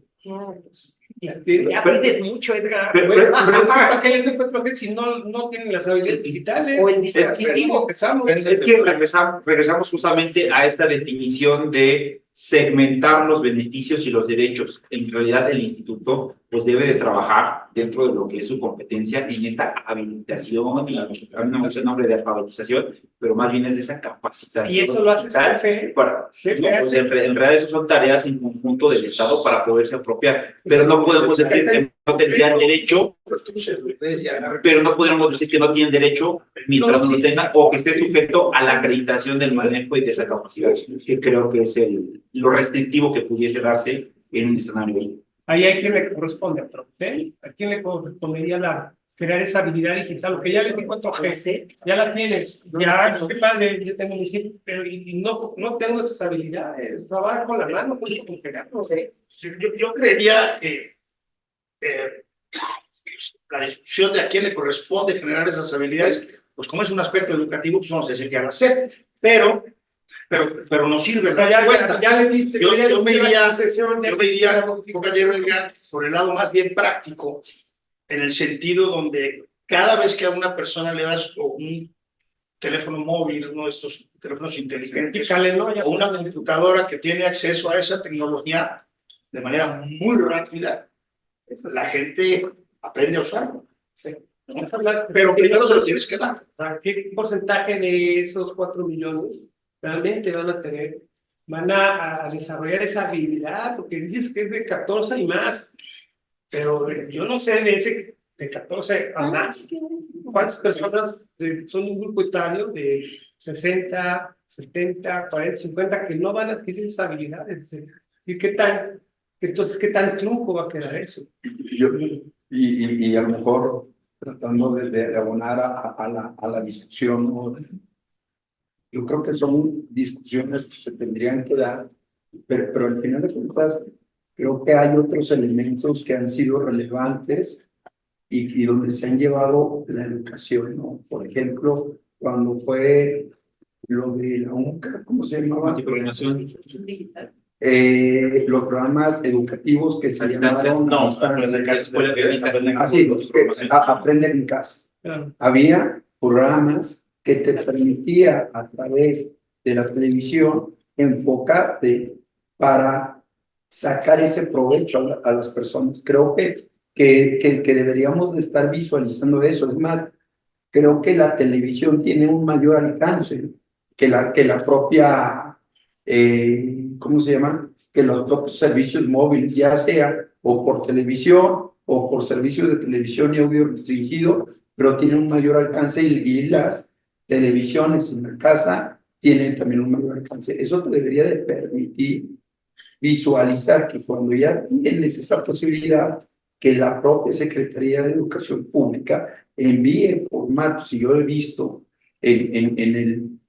Ya pides mucho, Edgar. ¿Para qué les doy 4G si no tienen las habilidades digitales? O el dispositivo. Es que regresamos justamente a esta definición de segmentar los beneficios y los derechos. En realidad el instituto pues debe de trabajar dentro de lo que es su competencia en esta habilitación, y a mí no me gusta el nombre de alfabetización, pero más bien es de esa capacitación. ¿Y eso lo hace CFE? Pues en realidad eso son tareas en conjunto del Estado para poderse apropiar, pero no podemos decir que no tendrían derecho, pero no podemos decir que no tienen derecho mientras no lo tengan, o que esté sujeto a la acreditación del manejo y de esa capacidad, que creo que es lo restrictivo que pudiese darse en un escenario. Ahí a quién le corresponde, ¿a quién le correspondería crear esa habilidad digital, porque ya les di 4G, ya la tienes, ya, qué padre, yo tengo mi chip, pero y no tengo esas habilidades, trabajar con la mano, con pegarlo, Yo creería que la discusión de a quién le corresponde generar esas habilidades, pues como es un aspecto educativo, pues vamos a decir que a la SEP, pero no sirve O sea, la respuesta. ya le diste, Yo me iría, compañero, compañero Edgar, por el lado más bien práctico, en el sentido donde cada vez que a una persona le das un teléfono móvil, uno de estos teléfonos inteligentes, o una computadora que tiene acceso a esa tecnología de manera muy rápida, la gente aprende a usarlo. Pero primero se lo tienes que dar. ¿Qué porcentaje de esos 4 millones realmente van a desarrollar esa habilidad? Porque dices que es de 14 y más, pero yo no sé de ese de 14 a más. ¿Cuántas personas son de un grupo etario de 60, 70, 40, 50 que no van a adquirir esas habilidades? ¿Y qué tan truco va a quedar eso? Y a lo mejor tratando de abonar a la discusión, ¿no? Yo creo que son discusiones que se tendrían que dar, pero al final de cuentas creo que hay otros elementos que han sido relevantes y donde se han llevado la educación, ¿no? Por ejemplo, cuando fue lo de la UNCA, ¿cómo se llamaba? Digital. Los programas educativos que se llamaron No, aprender en casa. Claro. Había programas que te permitía a través de la televisión enfocarte para sacar ese provecho a las personas. Creo que deberíamos de estar visualizando eso. Es más, creo que la televisión tiene un mayor alcance que la propia, ¿cómo se llama? Que los propios servicios móviles, ya sea o por televisión o por servicios de televisión y audio restringido, pero tienen un mayor alcance y las televisiones en la casa tienen también un mayor alcance. Eso te debería de permitir visualizar que cuando ya tienes esa posibilidad, que la propia Secretaría de Educación Pública envíe formatos, y yo he visto en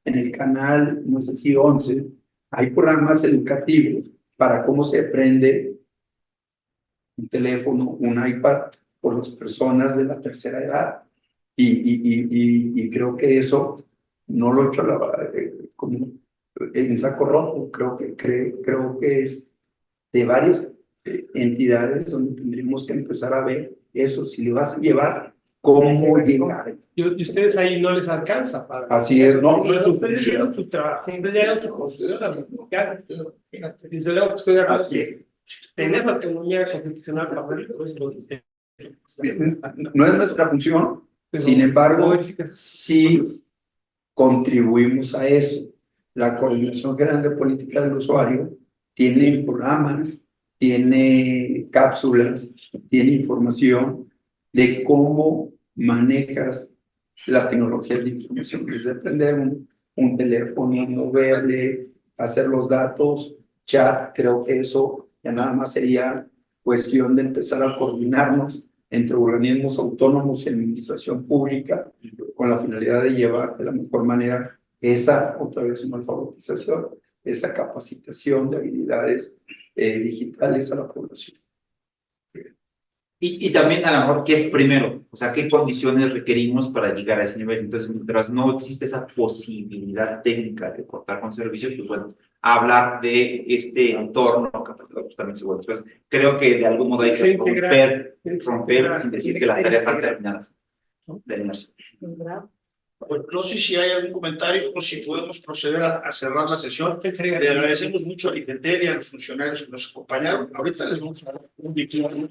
el canal, no sé si 11, hay programas educativos para cómo se aprende un teléfono, un iPad por las personas de la tercera edad. Y creo que eso no lo he hecho como en saco rojo. Creo que es de varias entidades donde tendríamos que empezar a ver eso, si le vas a llevar, cómo llegar. Y ustedes ahí no les alcanza para... Así es, no es su función, su trabajo. Llegan su función. Desde luego estoy de acuerdo que tener la autonomía constitucional para ver no es nuestra función, sin embargo, sí contribuimos a eso. La Coordinación General de Política del Usuario tiene programas, tiene cápsulas, tiene información de cómo manejas las tecnologías de información, desde prender un teléfono, moverle, hacer los datos, chat. Creo que eso ya nada más sería cuestión de empezar a coordinarnos entre organismos autónomos y administración pública con la finalidad de llevar de la mejor manera esa, otra vez una alfabetización, esa capacitación de habilidades digitales a la población. Y también a lo mejor, ¿qué es primero? O sea, ¿qué condiciones requerimos para llegar a ese nivel? Entonces, mientras no existe esa posibilidad técnica de cortar con servicios, pues bueno, hablar de este entorno también seguro. Entonces, creo que de algún modo hay que romper sin decir que las tareas están terminadas, ¿no? De inmersión. Pues no sé si hay algún comentario o si podemos proceder a cerrar la sesión. Le agradecemos mucho a Licetel y a los funcionarios que nos acompañaron. Ahorita les vamos a dar un diploma